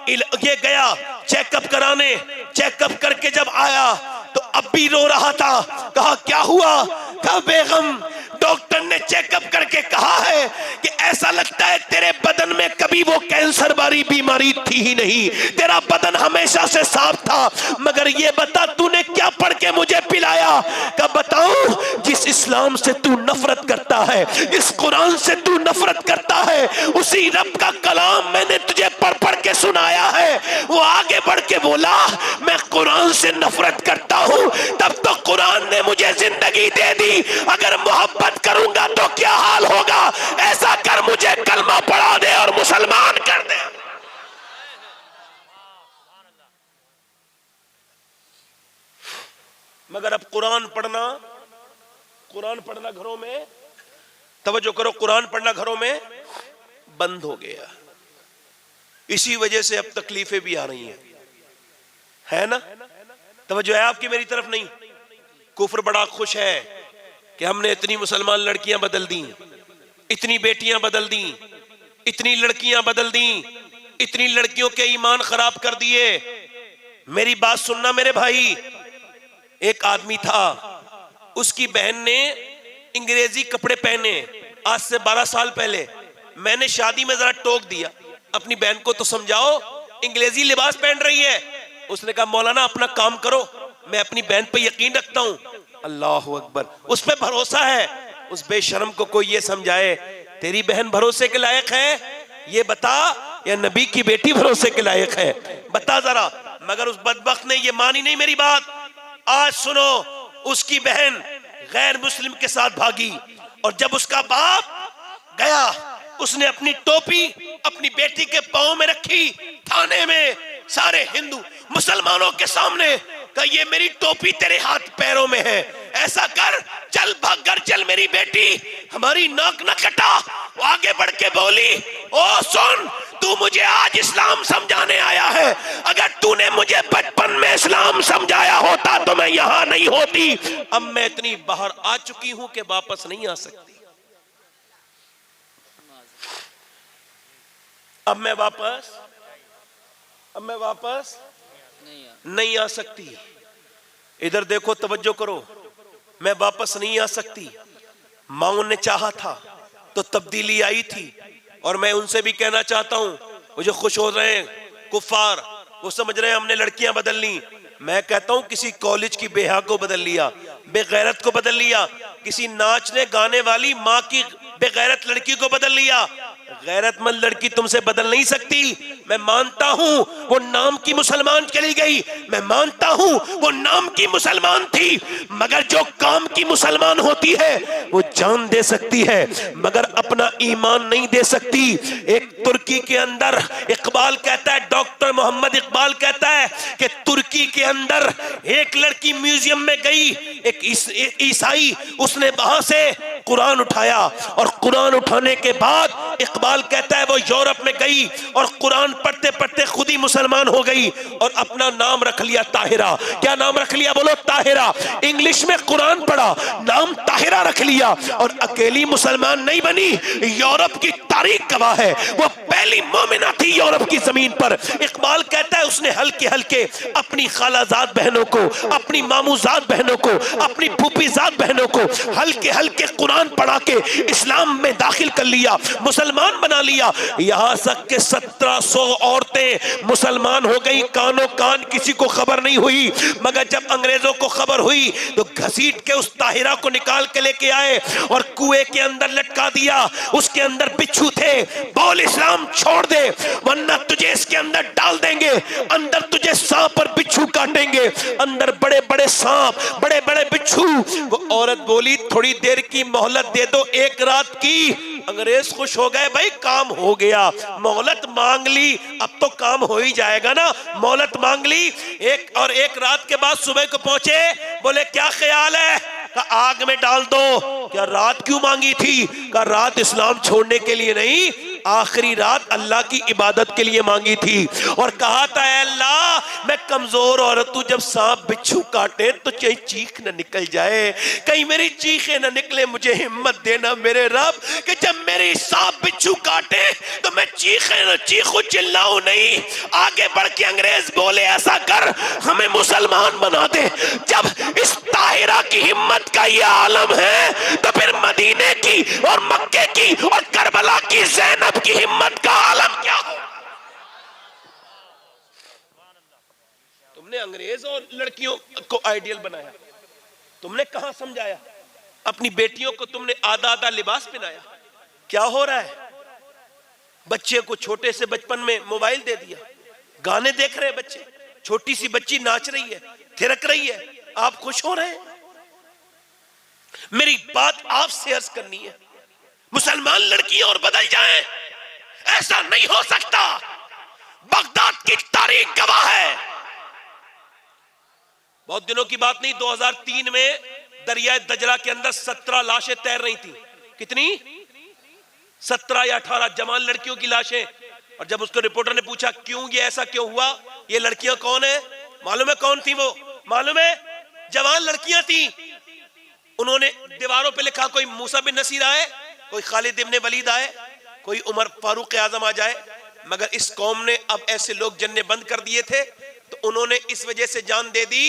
ये गया चेकअप कराने। चेकअप करके जब आया तो अब भी रो रहा था। कहा क्या हुआ? कहा बेगम डॉक्टर ने चेकअप करके कहा है कि ऐसा लगता है तेरे बदन में कभी वो कैंसर वाली बीमारी थी ही नहीं, तेरा बदन हमेशा से साफ था। मगर ये बता तूने क्या पढ़ के मुझे पिलाया? कब बताऊं? जिस इस्लाम से तू नफरत करता है, जिस कुरान से तू नफरत करता है, उसी रब का कलाम मैंने तुझे पढ़ पढ़ के सुनाया है। वो आगे बढ़ के बोला मैं कुरान से नफरत करता हूं, तब तो कुरान ने मुझे जिंदगी दे दी, अगर मोहब्बत करूंगा तो क्या हाल होगा? ऐसा कर मुझे कलमा पढ़ा दे और मुसलमान कर दे। मगर अब कुरान पढ़ना घरों में, तवज्जो करो, कुरान पढ़ना घरों में बंद हो गया। इसी वजह से अब तकलीफें भी आ रही हैं, है ना? तवज्जो है आपकी मेरी तरफ? नहीं। कुफ्र बड़ा खुश है कि हमने इतनी मुसलमान लड़कियां बदल दी, इतनी बेटियां बदल दी, इतनी लड़कियां बदल दी, इतनी लड़कियों के ईमान खराब कर दिए। मेरी बात सुनना मेरे भाई। एक आदमी था, उसकी बहन ने अंग्रेजी कपड़े पहने आज से 12 साल पहले। मैंने शादी में जरा टोक दिया, अपनी बहन को तो समझाओ, अंग्रेजी लिबास पहन रही है। उसने कहा मौलाना अपना काम करो, मैं अपनी बहन पे यकीन रखता हूं। अल्लाह अकबर, उस पे भरोसा है। उस बेशरम को कोई ये समझाए तेरी बहन भरोसे के लायक है, ये बता, या नबी की बेटी भरोसे के लायक है? बता जरा। मगर उस बदबख्त ने ये मानी नहीं मेरी बात। आज सुनो, उसकी बहन गैर मुस्लिम के साथ भागी और जब उसका बाप गया, उसने अपनी टोपी अपनी बेटी के पांव में रखी थाने में, सारे हिंदू मुसलमानों के सामने, कहा ये मेरी टोपी तेरे हाथ पैरों में है, ऐसा कर, चल भाग कर चल, मेरी बेटी हमारी नाक न कटा। वो आगे बढ़ के बोली, ओ सुन, तू मुझे आज इस्लाम समझाने आया है, अगर तूने मुझे बचपन में इस्लाम समझाया होता तो मैं यहां नहीं होती। अब मैं इतनी बाहर आ चुकी हूं कि वापस नहीं आ सकती। अब मैं वापस नहीं आ सकती। इधर देखो, तवज्जो करो, मैं वापस नहीं आ सकती। माओ ने चाहा था तो तब्दीली आई थी, और मैं उनसे भी कहना चाहता हूं, वो जो खुश हो रहे हैं कुफार, वो समझ रहे हैं हमने लड़कियां बदल ली। मैं कहता हूं किसी कॉलेज की बेहा को बदल लिया, बेगैरत को बदल लिया, किसी नाचने गाने वाली माँ की बेगैरत लड़की को बदल लिया। गैरतमंद लड़की तुमसे बदल नहीं सकती। मैं मानता हूं वो नाम की मुसलमान चली गई, मैं मानता हूं वो नाम की मुसलमान थी, मगर जो काम की मुसलमान होती है वो जान दे सकती है मगर अपना ईमान नहीं दे सकती। एक तुर्की के अंदर इकबाल कहता है, डॉक्टर मोहम्मद इकबाल कहता है कि तुर्की के अंदर एक लड़की म्यूजियम में गई, एक ईसाई, उसने वहां से कुरान उठाया और कुरान उठाने के बाद इकबाल कहता है वो यूरोप में गई और कुरान पढ़ते पढ़ते खुद ही मुसलमान हो गई और अपना नाम रख लिया ताहिरा। क्या नाम रख लिया? बोलो ताहिरा। इंग्लिश में कुरान पढ़ा, नाम ताहिरा रख लिया और अकेली मुसलमान नहीं बनी, यूरोप की तारीख गवाह है, वो पहली मोमिना थी यूरोप की जमीन पर। इकबाल कहता है उसने हल्के हल्के अपनी खालाजाद बहनों को, अपनी मामूजाद बहनों को, अपनी फूफीजाद बहनों को हल्के हल्के कुरान पढ़ा के इस्लाम में दाखिल कर लिया, मुसलमान बना लिया। यहां तक के 1700 औरतें मुसलमान हो गई, कानों कान, किसी को खबर नहीं हुई। मगर जब अंग्रेजों को खबर हुई तो घसीट के उस ताहिरा को निकाल के लेके आए और कुएं के अंदर लटका दिया। उसके अंदर बिच्छू थे, बोल इस्लाम छोड़ दे वरना तुझे इसके अंदर डाल देंगे, अंदर तुझे सांप और बिच्छू काटेंगे, अंदर बड़े बड़े सांप, बड़े बड़े बिच्छू। वो औरत बोली थोड़ी देर की मोहलत दे दो, एक रात की। अंग्रेज खुश हो गए, भाई काम हो गया, मोहलत मांग ली, अब तो काम हो ही जाएगा ना। मोहलत मांग ली, एक रात के बाद सुबह को पहुंचे। बोले क्या ख्याल है? कहा आग में डाल दो। क्या रात क्यों मांगी थी? कहा रात इस्लाम छोड़ने के लिए नहीं, आखिरी रात अल्लाह की इबादत के लिए मांगी थी। और कहा था अल्लाह मैं कमजोर औरत हूं, जब सांप बिच्छू काटे तो चाहे चीख न निकल जाए, कहीं मेरी चीखें न निकले, मुझे हिम्मत देना मेरे रब कि जब मेरी सांप बिच्छू काटे तो मैं चीखे न चीखू, चिल्लाऊं नहीं। आगे बढ़ के अंग्रेज बोले ऐसा कर, हमें मुसलमान बना दे। जब इस ताहिरा की हिम्मत का ये आलम है तो फिर मदीने की और मक्के की और करबला की ज़ैनब की हिम्मत का आलम क्या हो। तुमने अंग्रेज और लड़कियों को आइडियल बनाया, तुमने कहां समझाया? अपनी बेटियों को तुमने आधा आधा लिबास पहनाया। क्या हो रहा है? बच्चे को छोटे से बचपन में मोबाइल दे दिया, गाने देख रहे हैं बच्चे, छोटी सी बच्ची नाच रही है, थिरक रही है, आप खुश हो रहे हैं? मेरी बात आपसे अर्ज करनी है, मुसलमान लड़कियां और बदल जाएं, ऐसा नहीं हो सकता। बगदाद की तारीख गवाह है। बहुत दिनों की बात नहीं, 2003 में दरिया दजला के अंदर 17 लाशें तैर रही थी। कितनी? 17 या 18 जवान लड़कियों की लाशें। और जब उसको रिपोर्टर ने पूछा क्यों ये ऐसा क्यों हुआ, ये लड़कियां कौन है? मालूम है कौन थी वो? मालूम है? जवान लड़कियां थी। उन्होंने दीवारों पे लिखा, कोई मूसा बिन नसीर आए, कोई खालिद इब्ने वलीद आए, कोई उमर फारूक आजम आ जाए। मगर इस कौम ने अब ऐसे लोग जन्ने बंद कर दिए थे तो उन्होंने इस वजह से जान दे दी।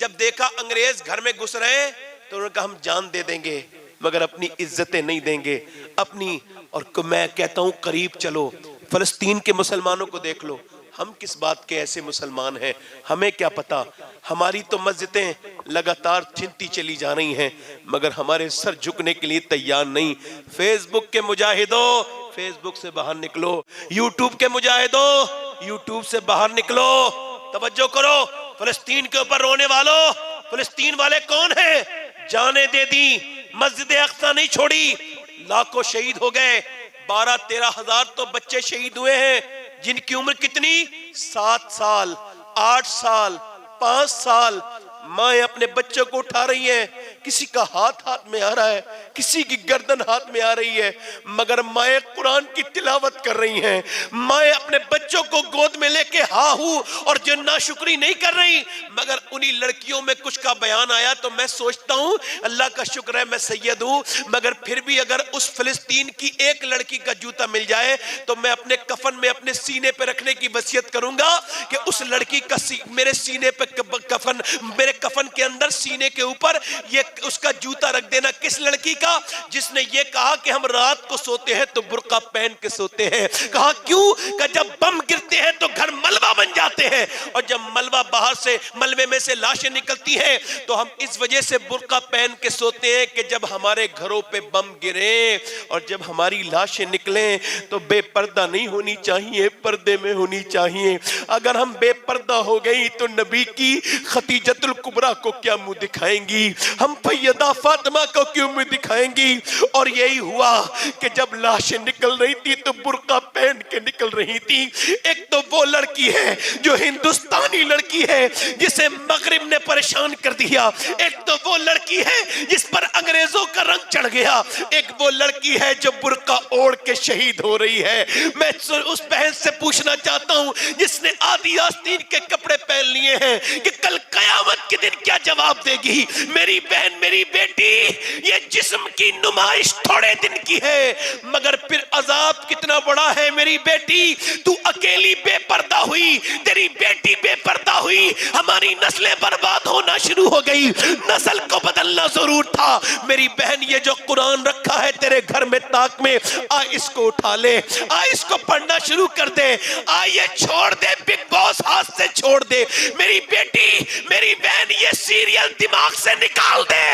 जब देखा अंग्रेज घर में घुस रहे तो उन्होंने कहा हम जान दे देंगे मगर अपनी इज्जतें नहीं देंगे अपनी। और मैं कहता हूं करीब चलो, फलस्तीन के मुसलमानों को देख लो, हम किस बात के ऐसे मुसलमान हैं, हमें क्या पता। हमारी तो मस्जिदें लगातार छिनती चली जा रही हैं मगर हमारे सर झुकने के लिए तैयार नहीं। फेसबुक के मुजाहिदों, फेसबुक से बाहर निकलो। यूट्यूब के मुजाहिदों, यूट्यूब से बाहर निकलो। तवज्जो करो, फलस्तीन के ऊपर रोने वालों, फलस्तीन वाले कौन हैं? जाने दे दी, मस्जिद अक्सा नहीं छोड़ी, लाखों शहीद हो गए, 12-13 हजार तो बच्चे शहीद हुए हैं जिनकी उम्र कितनी? 7 साल, 8 साल, 5 साल। माए अपने बच्चों को उठा रही हैं, किसी का हाथ में आ रहा है, किसी की गर्दन हाथ में आ रही है, मगर माए कुरान की तिलावत कर रही हैं। माए अपने बच्चों को गोद में लेके हाहू और जो नाशुक्री नहीं कर रही। मगर उन्हीं लड़कियों में कुछ का बयान आया तो मैं सोचता हूं अल्लाह का शुक्र है मैं सैयद हूं, मगर फिर भी अगर उस फिलिस्तीन की एक लड़की का जूता मिल जाए तो मैं अपने कफन में अपने सीने पे रखने की वसीयत करूंगा कि उस लड़की का मेरे सीने पे कफन, मेरे कफन के अंदर सीने के ऊपर ये उसका जूता रख देना। किस लड़की का? जिसने ये कहा कि हम रात को सोते हैं तो बुर्का पहन के सोते हैं। कहा क्यों? कि जब बम गिरते हैं तो घर मलबा बन जाते हैं और जब मलबा बाहर से मलबे में से लाशें निकलती हैं तो हम इस वजह से बुर्का पहन के सोते हैं कि जब हमारे घरों पे बम गिरे और जब हमारी लाशें निकले तो बेपर्दा नहीं होनी चाहिए, पर्दे में होनी चाहिए। अगर हम बेपर्दा हो गई तो नबी की खतीजतुल कुबरा को क्या मुंह दिखाएंगी, हम फैयदा फातिमा को क्यों मुंह दिखाएंगी। और यही हुआ कि जब लाशें निकल रही थी तो बुर्का पहन के निकल रही थी। एक तो वो लड़की है जो हिंदुस्तानी लड़की है जिसे मगरिब ने परेशान कर दिया, एक तो वो लड़की है जिस पर अंग्रेजों का रंग चढ़ गया, एक वो लड़की है जो बुर्का ओढ़ के शहीद हो रही है। मैं उस बहन से पूछना चाहता हूं जिसने आदि आस्तीन के कपड़े पहन लिए हैं कि कल कयामत के दिन क्या जवाब देगी। मेरी बहन, मेरी बेटी, ये जिस्म की नुमाइश थोड़े दिन की है मगर फिर अजाब कितना बड़ा है। मेरी बेटी तू अकेली बेपर्दा हुई, तेरी बेटी बेपर्दा हुई, हमारी नस्लें बर्बाद होना शुरू हो गई। नस्ल को बदलना जरूर था। मेरी बहन ये जो कुरान रखा है तेरे घर में ताक में, आ इसको उठा ले, आ इसको पढ़ना शुरू कर दे, आ ये छोड़ दे, बिग बॉस हाथ से छोड़ दे। मेरी बेटी, मेरी बहन, ये सीरियल दिमाग से निकाल दे।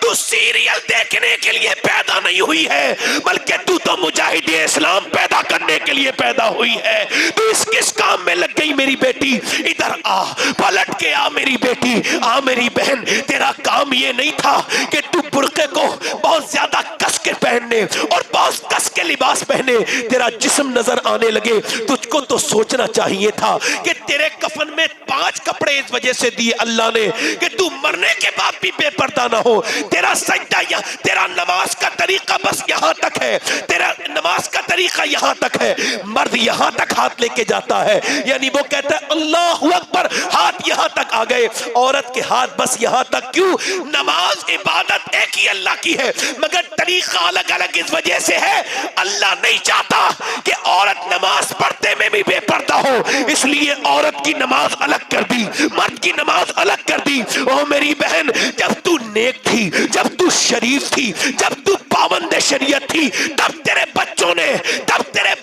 तू सीरियल देखने के लिए पैदा नहीं हुई है बल्कि तू तो मुजाहिदे इस्लाम पैदा करने के लिए पैदा हुई है। तू इस किस काम में लग गई मेरी बेटी? इधर आ, पलट के आ मेरी बेटी, आ मेरी बहन। तेरा काम ये नहीं था कि तू बुर्के को बहुत ज्यादा कस के पहनने और बहुत कस के लिबास पहने, तेरा जिस्म नजर आने लगे। तुझको तो सोचना चाहिए था कि तेरे कफन में 5 कपड़े इस वजह से दिए अल्लाह ने कि तू मरने के बाद भी बेपर्दा ना हो। तेरा सजदा या तेरा नमाज का तरीका बस यहाँ तक है, तेरा नमाज का तरीका यहाँ तक है। मर्द यहाँ तक हाथ लेके जाता है, यानी वो कहता है अल्लाहु अकबर, हाथ यहाँ तक आ गए। औरत के हाथ बस यहाँ तक क्यों? नमाज इबादत एक ही अल्लाह की है, मगर तरीका अलग अलग इस वजह से है। अल्लाह नहीं चाहता कि औरत नमाज पढ़ते में भी बेपर्दा हो, इसलिए औरत की नमाज अलग कर दी, मर्द की नमाज अलग कर दी। ओ मेरी बहन, जब तू नेक थी, जब तू शरीफ थी, जब तू पाबंद शरीयत थी, तब तेरे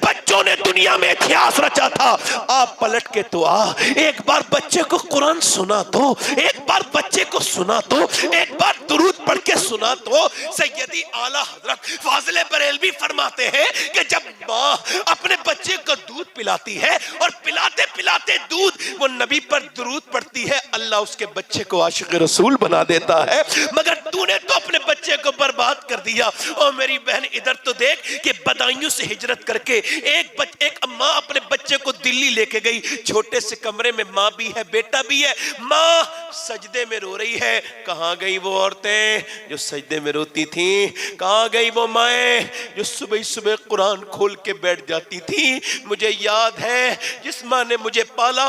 बच्चों ने दुनिया में इतिहास रचा था। आप पलट के तो आ, एक बार बच्चे को कुरान सुना तो, एक बार बच्चे को सुना तो, एक बार दुरूद पढ़ के सुना तो। सैयदी आला हजरत फाजिल बरेलवी फरमाते हैं कि जब माँ अपने बच्चे को दूध पिलाती है और पिलाते पिलाते दूध वो नबी पर दुरूद पढ़ती है, अल्लाह उसके बच्चे को आशिक रसूल बना देता है। मगर तूने तो अपने बच्चे को बर्बाद कर दिया। और मेरी बहन इधर तो देख कि बदायूं से हिजरत करके एक माँ अपने बच्चे को दिल्ली लेके गई। छोटे से कमरे में माँ भी है, बेटा भी है। माँ सजदे में रो रही है। कहाँ गई वो औरतें जो सजदे में रोती थी? कहाँ गई वो माएँ जो सुबह सुबह कुरान खोल के बैठ जाती थी? मुझे याद है जिस माँ ने मुझे पाला,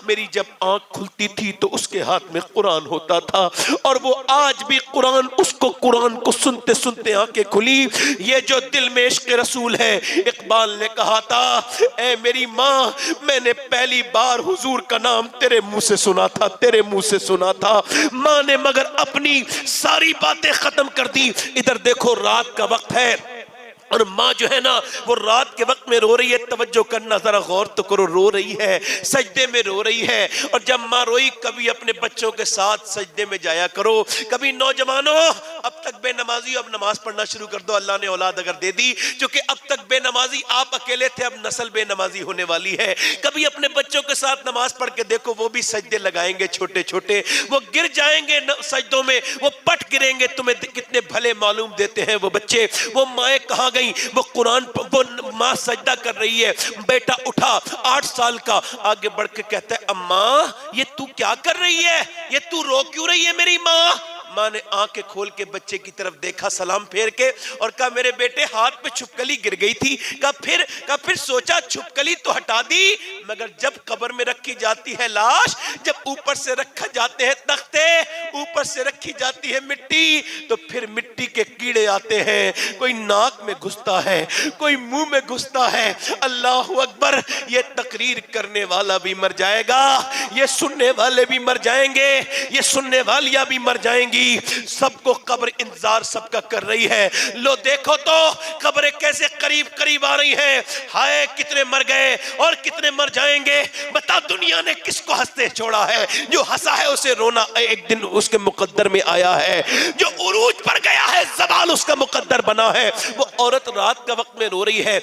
मेरी जब आंख खुलती थी तो उसके हाथ में कुरान होता था, और वो आज भी कुरान को सुनते सुनते आंखें खुली। ये जो दिल में इश्क रसूल है, इकबाल ने कहा था, ऐ मेरी माँ, मैंने पहली बार हुजूर का नाम तेरे मुंह से सुना था, तेरे मुंह से सुना था। माँ ने मगर अपनी सारी बातें खत्म कर दी। इधर देखो रात का वक्त है और माँ जो है ना वो रात के वक्त में रो रही है। तवज्जो करना, जरा गौर तो करो, रो रही है, सजदे में रो रही है। और जब माँ रोई, कभी अपने बच्चों के साथ सजदे में जाया करो। कभी नौजवानों, अब तक बेनमाजी, अब नमाज पढ़ना शुरू कर दो। अल्लाह ने औलाद अगर दे दी, क्योंकि अब तक बेनमाजी आप अकेले थे, अब नस्ल बेनमाजी होने वाली है। कभी अपने बच्चों के साथ नमाज पढ़ के देखो, वो भी सजदे लगाएंगे छोटे छोटे, वो गिर जाएंगे सजदों में, वो पट गिरेंगे। तुम्हें कितने भले मालूम देते हैं वो बच्चे। वो माएँ कहाँ, वो कुरान, वो माँ सजदा कर रही है, बेटा उठा 8 साल का, आगे बढ़ के कहता है, अम्मा ये तू क्या कर रही है, ये तू रो क्यों रही है मेरी माँ? माँ ने आंखें खोल के बच्चे की तरफ देखा, सलाम फेर के, और कहा मेरे बेटे हाथ पे छुपकली गिर गई थी। कहा फिर सोचा छुपकली तो हटा दी, मगर जब कब्र में रखी जाती है लाश, जब ऊपर से रखा जाते हैं तख्ते, ऊपर से रखी जाती है मिट्टी, तो फिर मिट्टी के कीड़े आते हैं। कोई नाक में घुसता है, कोई मुंह में घुसता है। अल्लाह अकबर, ये तकरीर करने वाला भी मर जाएगा, ये सुनने वाले भी मर जाएंगे, ये सुनने वालियां भी मर जाएंगी। सबको कब्र इंतजार सबका कर रही है। लो देखो तो कब्रें कैसे करीब करीब आ रही हैं। हाय कितने मर गए और कितने मर जाएंगे। बता दुनिया ने किसको हंसते छोड़ा है? जो हंसा है उसे रोना एक दिन उसके मुकद्दर में आया है। जो उरूज पर गया है ज़वाल उसका मुकद्दर बना है। वो औरत रात का वक्त में रो रही है।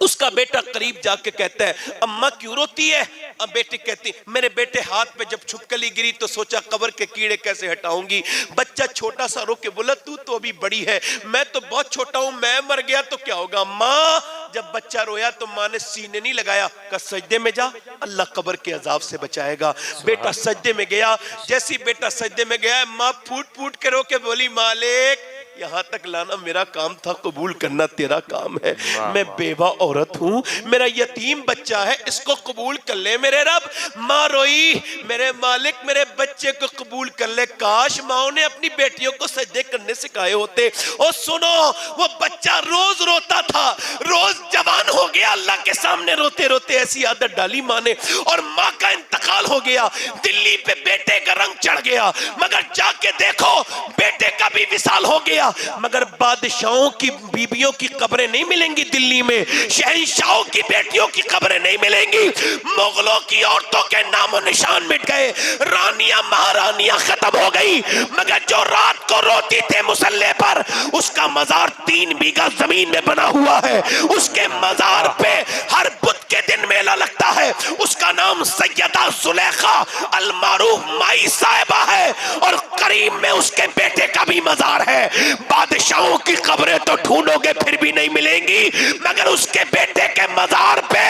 उसका बेटा करीब जाके कहता है, अम्मा क्यों रोती है? अब बेटी कहती, मेरे बेटे हाथ पे जब छुपकली गिरी तो सोचा कब्र के कीड़े कैसे हटाऊंगी। बच्चा छोटा सा रो के बोला, तू तो अभी बड़ी है, मैं तो बहुत छोटा हूं, मैं मर गया तो क्या होगा? माँ, जब बच्चा रोया तो माँ ने सीने नहीं लगाया, कहा सजदे में जा, अल्लाह कब्र के अजाब से बचाएगा। बेटा सजदे में गया। जैसी बेटा सजदे में गया, माँ फूट फूट के रो के बोली, मालिक यहाँ तक लाना मेरा काम था, कबूल करना तेरा काम है। मैं बेवा औरत हूँ, मेरा यतीम बच्चा है, इसको कबूल कर ले मेरे रब। माँ रोई, मेरे मालिक मेरे बच्चे को कबूल कर ले। काश माँ ने अपनी बेटियों को सजदे करने सिखाए होते। और सुनो, वो बच्चा रोज रोता था, रोज जवान हो गया, अल्लाह के सामने रोते रोते ऐसी आदत डाली माँ ने, और माँ का इंतकाल हो गया। दिल्ली पे बेटे का रंग चढ़ गया, मगर जाके देखो बेटे का भी विसाल हो गया। मगर बादशाहों की बीबियों की कब्रें नहीं मिलेंगी दिल्ली में, शहंशाहों की बेटियों की कब्रें नहीं मिलेंगी, मुगलों की औरतों के नामो निशान मिट गए, रानियां महारानियां खत्म हो गई। मगर जो रात को रोती थे मुसल्ले पर, उसका मजार 3 बीघा जमीन में बना हुआ है। उसके मजार पे हर बुत के दिन मेला लगता है। उसका नाम सैयदा जुलेखा अल मारूफ माई साहिबा है और करीम में उसके बेटे का भी मजार है। बादशाहों की कब्रें तो ढूंढोगे फिर भी नहीं मिलेंगी, मगर उसके बेटे के मजार पे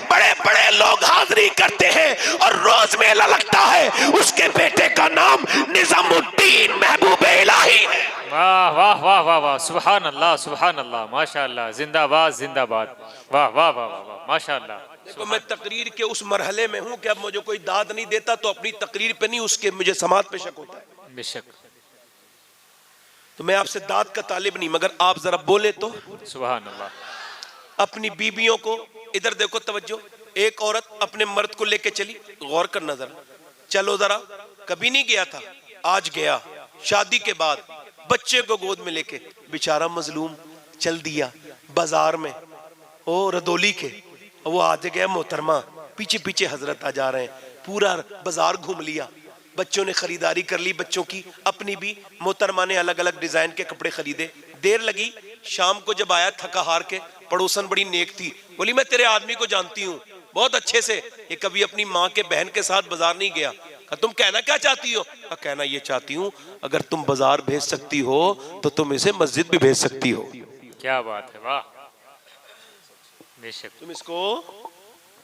बड़े बड़े लोग हाजिरी करते हैं और रोज मेला लगता है। उसके बेटे का नाम निजामुद्दीन महबूब इलाही है। वाह वाह वाह वाह वाह, सुभान अल्लाह, माशाअल्लाह, जिंदाबाद जिंदाबाद, वाह वाह वाह वाह वाह, माशाअल्लाह। देखो मैं तकरीर के उस मरहले में हूं कि अब मुझे कोई दाद नहीं देता तो अपनी तकरीर पे नहीं, उसके मुझे समाज पे शक होता है। बेशक। तो मैं आपसे दाद का तालिब नहीं, मगर आप जरा बोले तो। सुभान अल्लाह। अपनी बीबियों को, इधर देखो तवज्जो, एक औरत अपने मर्द को लेके चली, गौर करना जरा, चलो जरा, कभी नहीं गया था, आज गया, शादी के बाद बच्चे को गोद में लेके, बेचारा मजलूम चल दिया बाजार में, ओ रदौली के, वो आज गया मोहतरमा, पीछे पीछे हजरत आ जा रहे हैं, पूरा बाजार घूम लिया, बच्चों ने खरीदारी कर ली, बच्चों की, अपनी भी, मोहतरमा ने अलग अलग डिजाइन के कपड़े खरीदे। देर लगी, शाम को जब आया थका हार के, पड़ोसन बड़ी नेक थी, बोली मैं तेरे आदमी को जानती हूँ बहुत अच्छे से, ये कभी अपनी माँ के बहन के साथ बाजार नहीं गया। तुम कहना क्या चाहती हो? कहना ये चाहती हूँ अगर तुम बाजार भेज सकती हो तो तुम इसे मस्जिद भी भेज सकती हो। क्या बात है, वाह। बेशक। तुम इसको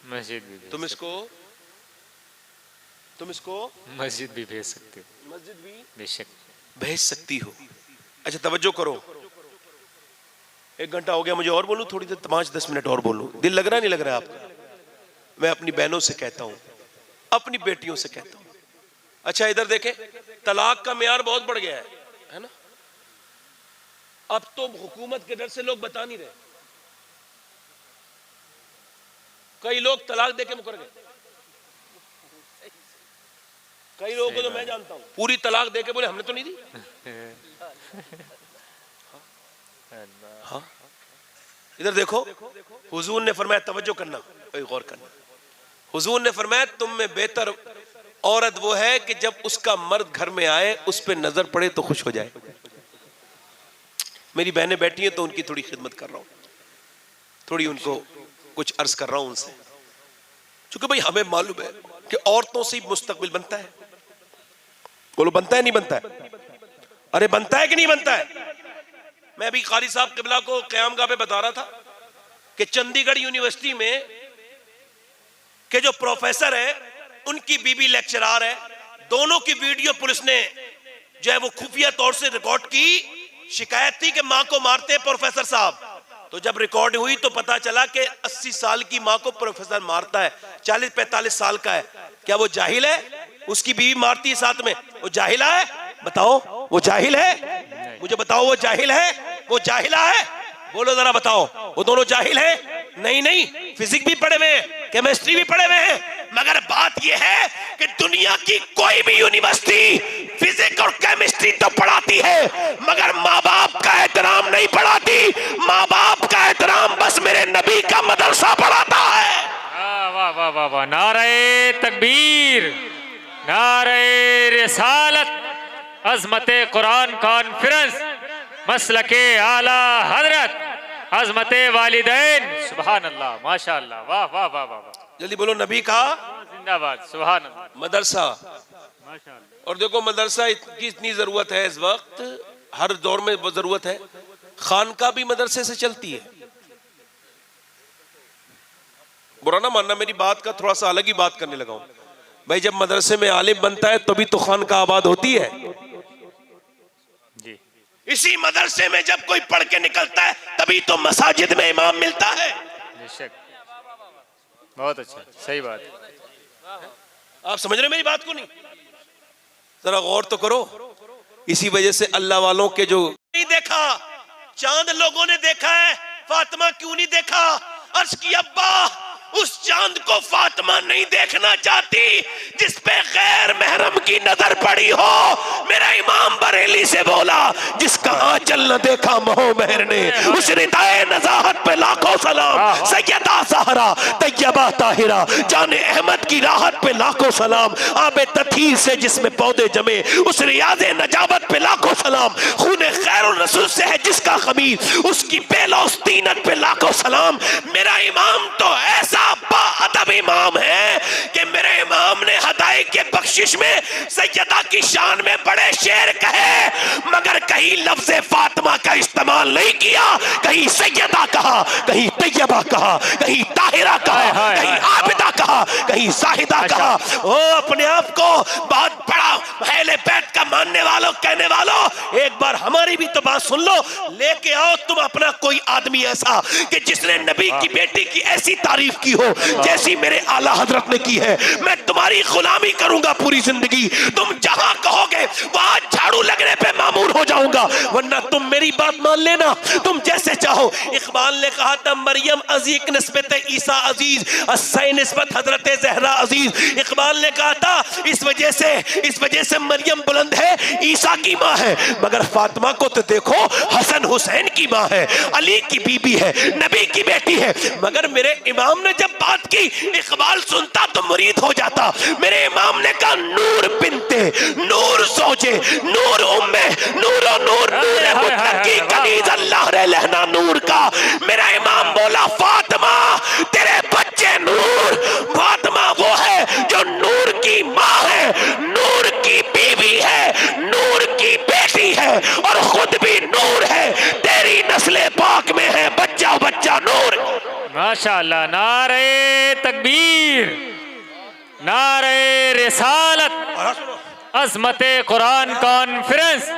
मस्जिद भी भेज तुम इसको तुम इसको मस्जिद भी भेज सकते हो। मस्जिद भी बेशक भेज सकती हो। अच्छा तवज्जो करो, 1 घंटा हो गया, मुझे और बोलूं थोड़ी देर, 5-10 मिनट और बोलूं? दिल लग रहा नहीं लग रहा है आपका? मैं अपनी बहनों से कहता हूं, अपनी बेटियों से कहता हूं। अच्छा इधर देखें, तलाक का मेयार बहुत बढ़ गया है ना? अब तो हुकूमत के डर से लोग बता नहीं रहे, कई लोग तलाक देके मुकर गए, कई लोगों को तो मैं जानता हूं पूरी तलाक देके बोले हमने तो नहीं दी। हाँ इधर देखो, हुजूर ने फरमाया, तवज्जो करना, गौर करना, हुजूर ने फरमाया तुम में बेहतर औरत वो है कि जब उसका मर्द घर में आए उस पे नजर पड़े तो खुश हो जाए। मेरी बहनें बैठी हैं तो उनकी थोड़ी खिदमत कर रहा हूं, थोड़ी उनको कुछ अर्ज कर रहा हूं उनसे, क्योंकि भाई हमें मालूम है कि औरतों से ही मुस्तकबिल बनता है। बोलो बनता है नहीं बनता है? अरे बनता है कि नहीं बनता है? मैं अभी कारी साहब किबला को क़यामगाह पे बता रहा था कि चंडीगढ़ यूनिवर्सिटी में के जो प्रोफेसर है उनकी बीबी लेक्चरर है, दोनों की वीडियो पुलिस ने जो है वो खुफिया तौर से रिकॉर्ड की। शिकायत थी कि मां को मारते हैं प्रोफेसर साहब, तो जब रिकॉर्ड हुई तो पता चला कि 80 साल की मां को प्रोफेसर मारता है, 40-45 साल का है। क्या वो जाहिल है? उसकी बीवी मारती है साथ में, वो जाहिला है? बताओ वो जाहिल है? मुझे बताओ वो जाहिल है? वो जाहिला है? बोलो जरा बताओ, वो दोनों जाहिल है? नहीं नहीं, फिजिक्स भी पढ़े हुए हैं, केमिस्ट्री भी पढ़े हुए हैं, मगर बात यह है कि दुनिया की कोई भी यूनिवर्सिटी फिजिक्स और केमिस्ट्री तो पढ़ाती है मगर माँ बाप का एहतराम नहीं पढ़ाती। माँ बाप का एहतराम बस मेरे नबी का मदरसा पढ़ाता है। वाह वाह वाह वाह, नारे तकबीर, नारे रिसालत, अज़मते कुरान कॉन्फ्रेंस, मसलके आला हजरत, अज़मते वालिदैन, सुभान अल्लाह, माशाअल्लाह, वाह वाह वाह वाह वाह। जल्दी बोलो, नबी का जिंदाबाद, सुभान अल्लाह, मदरसा। माशाअल्लाह। और देखो मदरसा की इतनी जरूरत है इस वक्त, हर दौर में जरूरत है। खानका भी मदरसे से चलती है। बुरा ना मानना मेरी बात का, थोड़ा सा अलग ही बात करने लगा हूं भाई। जब मदरसे में आलिम बनता है तभी तो खानका आबाद होती है जी। इसी मदरसे में जब कोई पढ़ के निकलता है तभी तो मसाजिद में इमाम मिलता है। बेशक, बहुत अच्छा, सही बात। आप समझ रहे मेरी बात को? नहीं, जरा गौर तो करो। इसी वजह से अल्लाह वालों के जो नहीं देखा, चांद लोगों ने देखा है, फातिमा क्यों नहीं देखा? अर्ज की अब्बा, उस चांद को फातिमा नहीं देखना चाहती जिस पे गैर महरम की नजर पड़ी हो। मेरा इमाम बरेली से बोला, जिसका आंचल न देखा मोहमेर ने, उस रिदाए नजाहत पे लाखों सलाम। सैयदा ज़हरा तैयबा ताहिरा जाने अहमद की राहत पे लाखों सलाम। आबे तथीर से जिसमें पौधे जमे, उस रियाज़े नजावत पे लाखों सलाम। खूने खैरुल रसूल से है जिसका खमीर, उसकी बेलौस तीनत पे लाखों सलाम। मेरा इमाम तो ऐसा बाअदब इमाम है कि मेरे इमाम ने हदाई के बख्शिश में सैयदा की शान में बड़े शेर कहे, मगर कहीं लफ्ज़े फातिमा का इस्तेमाल नहीं किया। कहीं सैयदा कहा, कहीं तैयबा कहा, कहीं ताहिरा कहा, कहीं आबिदा कहा, कहीं जाहिदा कहा। ओ अपने आप को बहुत बड़ा अहले बैत का मानने वालों, कहने वालों, एक बार हमारी भी तो बात सुन लो। लेके आओ तुम अपना कोई आदमी ऐसा कि जिसने नबी की बेटी की ऐसी तारीफ की हो जैसी मेरे आला हजरत ने की है। मैं तुम्हारी गुलामी करूंगा पूरी जिंदगी। तुम जहां कहोगे वहां झाड़ू लगने पे मामूर हो जाऊंगा, वरना तुम मेरी बात मान लेना, तुम जैसे चाहो। इकबाल ने कहा था, मरियम अजीज निस्बत ईसा अजीज, अस्सै निस्बत हजरत जहरा अजीज। इकबाल ने कहा था, इस वजह से मरियम बुलंद है, ईसा की माँ है, मगर फातिमा को तो देखो, हसन हुसैन की माँ है, अली की बीबी है, नबी की बेटी है। मगर मेरे इमाम ने जब बात की, इकबाल सुनता तो मुरीद हो जाता। मेरे इमाम ने कहा, नूर बिनते नूर सोजे नूर उम्मे नूर नूर नूर मुतलकी कनीज अल्लाह रे लहना नूर का। मेरा इमाम बोला, फातिमा तेरे बच्चे नूर। फातिमा वो है जो नूर की माँ है, नूर की बीवी है, नूर की बेटी है और खुद भी नूर है। तेरी नस्ले पाक में है बच्चा बच्चा नूर। माशाअल्लाह। नारे तकबीर, नारे रिसालत, अज़मते कुरान कॉन्फ्रेंस,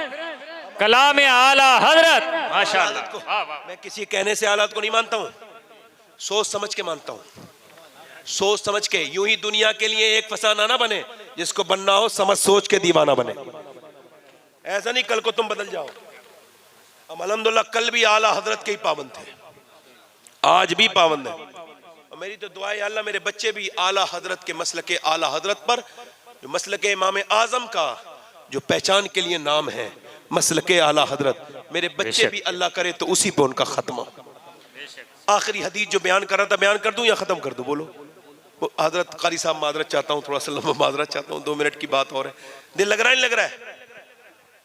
कलाम आला हजरत। माशाअल्लाह। मैं किसी कहने से हालात को नहीं मानता हूँ, सोच समझ के मानता हूँ। सोच समझ के, यूं ही दुनिया के लिए एक फसाना ना बने, जिसको बनना हो समझ सोच के दीवाना बने। ऐसा नहीं कल को तुम बदल जाओ। हम अल्हम्दुलिल्लाह कल भी आला हजरत के ही पाबंद थे, आज भी पाबंद है। और मेरी तो दुआ है, अल्लाह मेरे बच्चे भी आला हजरत के मसलके आला हजरत पर, जो मसलके इमाम आजम का जो पहचान के लिए नाम है, मसलके आला हजरत, मेरे बच्चे भी अल्लाह करे तो उसी पे उनका खत्म। आखिरी हदीस जो बयान कर रहा था, बयान कर दूं या खत्म कर दूं? बोलो। वो हजरत कारी साहब माजरत चाहता हूँ, थोड़ा सा लंबा माजरत चाहता हूँ, 2 मिनट की बात और है। दिल लग रहा है नहीं लग रहा है?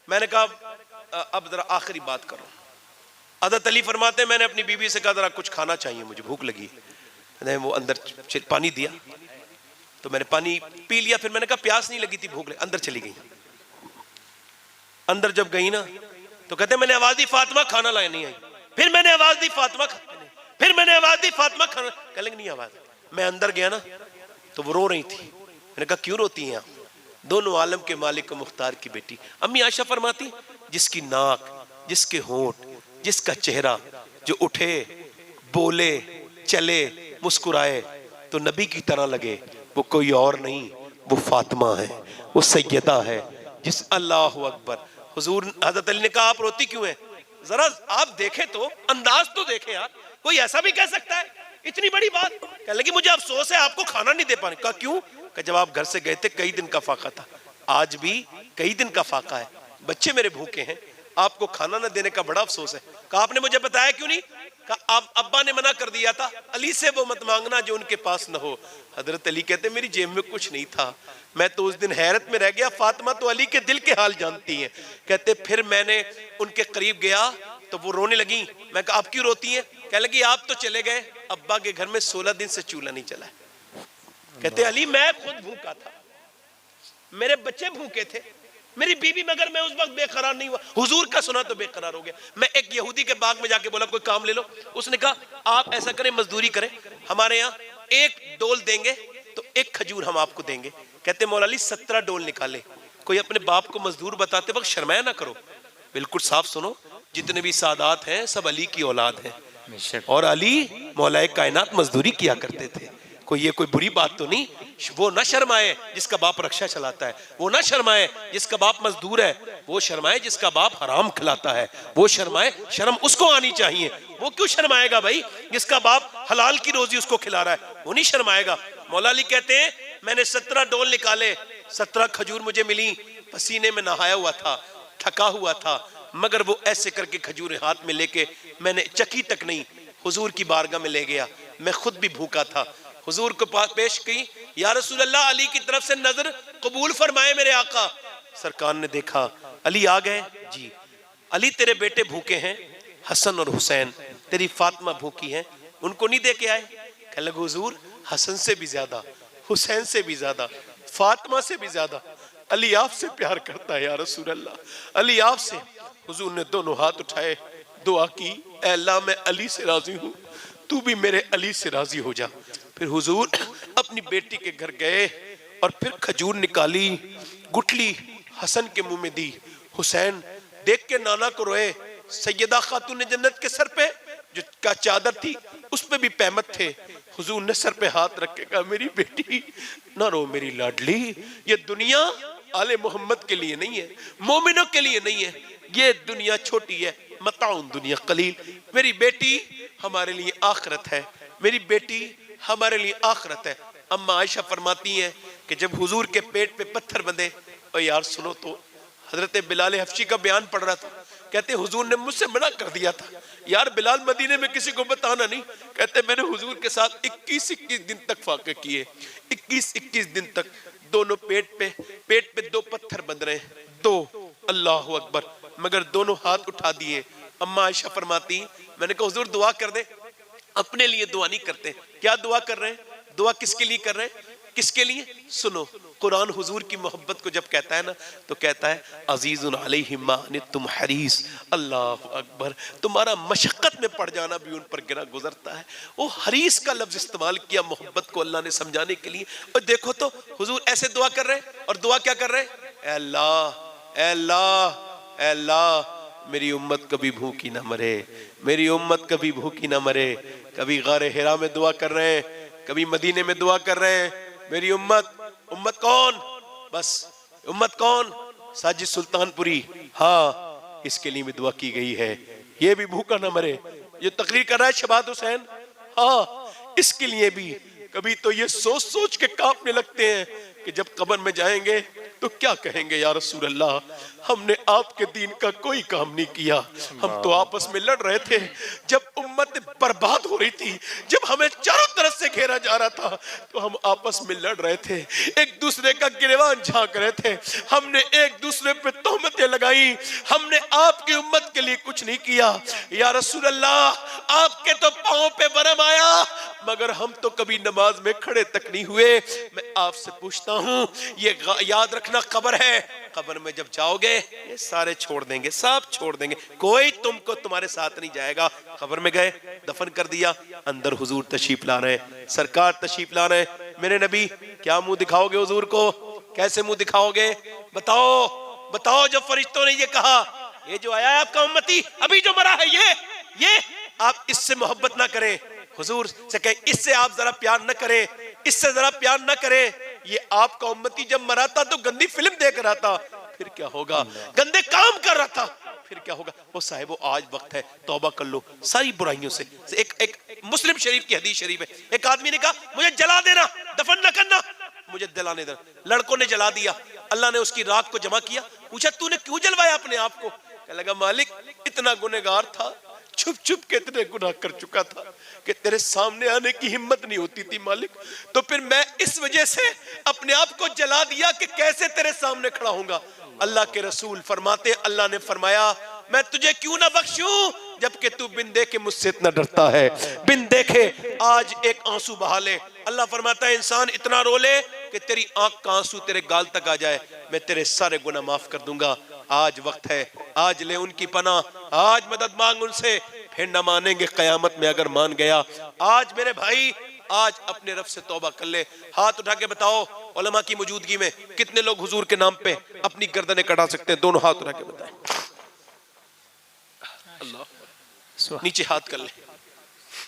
मैंने कहा अब जरा आखिरी बात करो। हज़रत अली फरमाते हैं, मैंने अपनी बीवी से कहा जरा कुछ खाना चाहिए, मुझे भूख लगी है। वो अंदर पानी दिया तो मैंने पानी पी लिया। फिर मैंने कहा प्यास नहीं लगी थी, भूख लगी। अंदर चली गई। अंदर जब गई ना तो कहते मैंने आवाज दी, फातिमा खाना लाए, नहीं आई। फिर मैंने आवाज दी, फातिमा फिर मैंने आवाज दी, फातिमा खाना, कह लेंगे नहीं आवाज। मैं अंदर गया ना तो वो रो रही थी। मैंने कहा क्यों रोती हैं आप? दोनों आलम के मालिक को मुख्तार की बेटी। अम्मी आयशा फरमाती, जिसकी नाक, जिसके होंठ, जिसका चेहरा जो उठे, बोले, चले, मुस्कुराए तो नबी की तरह लगे, वो कोई और नहीं, वो फातिमा है, वो सैयदा है। जिस अल्लाह अकबर। हुजूर हज़रत अली ने कहा आप रोती क्यों है? जरा आप देखें तो, अंदाज तो देखें यार, कोई ऐसा भी कह सकता है? इतनी बड़ी बात। कह लगी मुझे अफसोस है आपको खाना नहीं दे पाने। कहा क्यों? कि जब आप घर से गए थे कई दिन का फाका था, आज भी कई दिन का फाका है, बच्चे मेरे भूखे हैं, आपको खाना न देने का बड़ा अफसोस है। कहा आपने मुझे बताया क्यों नहीं? कहा आप अब्बा ने मना कर दिया था, अली से वो मत मांगना जो उनके पास न हो। हजरत अली कहते मेरी जेब में कुछ नहीं था, मैं तो उस दिन हैरत में रह गया। फातिमा तो अली के दिल के हाल जानती हैं। कहते फिर मैंने उनके करीब गया तो वो रोने लगी। मैं कहा आप क्यों रोती हैं? कह लगी आप तो चले गए, अब्बा के घर में 16 दिन से चूल्हा नहीं चला है। कहते अली मैं खुद भूखा था, मेरे बच्चे भूखे थे, मेरी बीवी, मगर मैं उस वक्त बेकरार नहीं हुआ। हुजूर का सुना तो बेकरार हो गया। मैं एक यहूदी के बाग में जाके बोला कोई काम ले लो। उसने कहा आप ऐसा करें, मजदूरी करें, हमारे यहाँ 1 डोल देंगे तो 1 खजूर हम आपको देंगे। कहते मौला अली 17 डोल निकाले। कोई अपने बाप को मजदूर बताते वक्त शर्माया ना करो, बिल्कुल साफ सुनो। जितने भी सादात हैं सब अली की औलाद हैं और अली मौलाए कायनात मजदूरी किया करते थे। कोई ये कोई बुरी बात तो नहीं। वो ना शर्माए जिसका बाप रक्षा चलाता है, वो ना शर्माए जिसका बाप मजदूर है, वो शर्माए जिसका बाप हराम खिलाता है, वो शर्माए, शर्म उसको आनी चाहिए। वो क्यों शर्माएगा भाई? जिसका बाप हलाल की रोजी उसको खिला रहा है वो नहीं शर्माएगा। मौला अली कहते हैं मैंने 17 डोल निकाले, 17 खजूर मुझे मिली, पसीने में नहाया हुआ था, थका हुआ था, मगर वो ऐसे करके खजूरें हाथ में लेके मैंने चकी तक नहीं हुजूर की बारगाह में ले गया। मैं खुद भी भूखा था, हुजूर को पेश की, या रसूल अल्लाह अली की तरफ से नजर कबूल फरमाए मेरे आका। सरकार ने देखा अली आ गए, जी अली तेरे बेटे भूखे हैं, हसन और हुसैन, तेरी फातिमा भूखी हैं, उनको नहीं दे के आए? कहने लगे हुजूर हसन से भी ज्यादा, हुसैन से भी ज्यादा, फातिमा से भी ज्यादा अली आपसे प्यार करता है या रसूल अल्लाह, अली आपसे। हुजूर ने दोनों हाथ उठाए, दुआ की, ऐ अल्लाह मैं अली से राजी हूँ, तू भी मेरे अली से राजी हो जा। फिर हुजूर अपनी बेटी के घर गए और फिर खजूर निकाली, गुठली हसन के मुंह में दी। हुसैन देख के नाना को रोए। सैयदा खातून जन्नत के सर पे जो का चादर थी उस पे भी पैमत थे। हुजूर ने सर पे हाथ रख के कहा मेरी बेटी ना रो मेरी लाडली, ये दुनिया आले मोहम्मद के लिए नहीं है, मोमिनों के लिए नहीं है, ये दुनिया छोटी है, मताउन दुनिया कलील। मेरी बेटी हमारे लिए आखिरत है, मेरी बेटी हमारे लिए आखिरत है। अम्मा आयशा फरमाती हैं कि जब हुजूर के पेट पे पत्थर बंधे, और यार सुनो तो हजरत बिलाल हफ्शी का बयान पढ़ रहा था, कहते हुजूर ने मुझसे मना कर दिया था, यार बिलाल मदीने में किसी को बताना नहीं। कहते मैंने हुजूर के साथ 21-21 दिन तक फाके किए, 21-21 दिन तक दोनों पेट पे 2 पत्थर बंध रहे हैं, 2, अल्लाह अकबर, मगर दोनों हाथ उठा दिए। अम्मा आयशा फरमाती मैंने कहा हुजूर दुआ कर दे, अपने लिए दुआ नहीं करते। क्या दुआ कर रहे हैं? दुआ किसके लिए कर रहे हैं? किसके लिए? सुनो, कुरान हुजूर की मोहब्बत को जब कहता है ना तो कहता है अजीजुन अलैहि मा अनित्तुम हरीस, अल्लाह अकबर, तुम्हारा मशक्कत में पड़ जाना भी उन पर गिरा गुजरता है। वो हरीस का लफ्ज इस्तेमाल किया मोहब्बत को अल्लाह ने समझाने के लिए। और देखो तो हुजूर ऐसे दुआ कर रहे हैं, और दुआ क्या कर रहे हैं? ऐ अल्लाह, ऐ अल्लाह, ऐ अल्लाह, मेरी उम्मत कभी भूखी ना मरे, मेरी उम्मत कभी भूखी ना मरे। कभी गारे हिरा में दुआ कर रहे हैं, कभी मदीने में दुआ कर रहे हैं, मेरी उम्मत, उम्मत कौन? बस उम्मत कौन? साजिद सुल्तानपुरी, हाँ इसके लिए भी दुआ की गई है, ये भी भूखा ना मरे। ये तकरीर कर रहा है शबाद हुसैन, हाँ इसके लिए भी। कभी तो ये सोच सोच के कांपने लगते हैं कि जब कब्र में जाएंगे तो क्या कहेंगे, या रसूल अल्लाह हमने आपके दीन का कोई काम नहीं किया, हम तो आपस में लड़ रहे थे। जब उम्मत बर्बाद हो रही थी, जब हमें चारों तरफ से घेरा जा रहा था, तो हम आपस में लड़ रहे थे, एक दूसरे का गिरवान झांक रहे थे, हमने एक दूसरे पे तोहमतें लगाई, हमने आपकी उम्मत के लिए कुछ नहीं किया। या रसूल अल्लाह आपके तो पांव पे बरम आया, मगर हम तो कभी नमाज में खड़े तक नहीं हुए। मैं आपसे पूछता हूँ, ये याद रखना कब्र है, कब्र में जब जाओगे ये सारे छोड़ देंगे, सब छोड़ देंगे, कोई तुमको तुम्हारे साथ नहीं जाएगा। कब्र में गए, दफन कर दिया, अंदर हुजूर तशरीफ ला रहे हैं, सरकार तशरीफ ला रहे हैं। मेरे नबी क्या मुंह दिखाओगे हुजूर को? कैसे मुंह दिखाओगे? बताओ बताओ। जब फरिश्तों ने ये कहा, ये जो आया है आपका उम्मती, अभी जो मरा है, ये आप इससे मोहब्बत ना करें, हुजूर से कहे इससे आप जरा प्यार न करें, इससे जरा प्यार न करें, ये आपका उम्मती जब मरा था तो गंदी फिल्म देख रहा था, फिर क्या होगा? गंदे काम कर रहा था, फिर क्या होगा? वो साहिबो आज वक्त है, तौबा कर लो सारी बुराइयों से। एक मुस्लिम शरीफ की हदीस शरीफ है, एक आदमी ने कहा मुझे जला देना, दफन न करना, मुझे जलाने देना। लड़कों ने जला दिया, अल्लाह ने उसकी राख को जमा किया। पूछा तूने क्यों जलवाया अपने आप को? कहने लगा मालिक इतना गुनहगार था, छुप छुप के इतने गुनाह कर चुका था कि तेरे सामने आने की हिम्मत नहीं होती थी मालिक, तो फिर मैं इस वजह से अपने आप को जला दिया कि कैसे तेरे सामने खड़ा होऊंगा। अल्लाह के रसूल फरमाते, अल्लाह ने फरमाया मैं तुझे क्यों ना बख्शूं, जबकि तू बिन देखे मुझसे इतना डरता है, बिन देखे आज एक आंसू बहा ले। अल्लाह फरमाता है इंसान इतना रो ले कि तेरी आंख का आंसू तेरे गाल तक आ जाए, मैं तेरे सारे गुनाह माफ कर दूंगा। आज वक्त है, आज ले उनकी पनाह, आज मदद मांग उनसे, फिर न मानेंगे कयामत में अगर मान गया। आज मेरे भाई, आज अपने रब से तौबा कर ले। हाथ उठा के बताओ उलमा की मौजूदगी में कितने लोग हुजूर के नाम पे अपनी गर्दनें कटा सकते हैं? दोनों हाथ उठा के बताएं। अल्लाह, नीचे हाथ कर ले।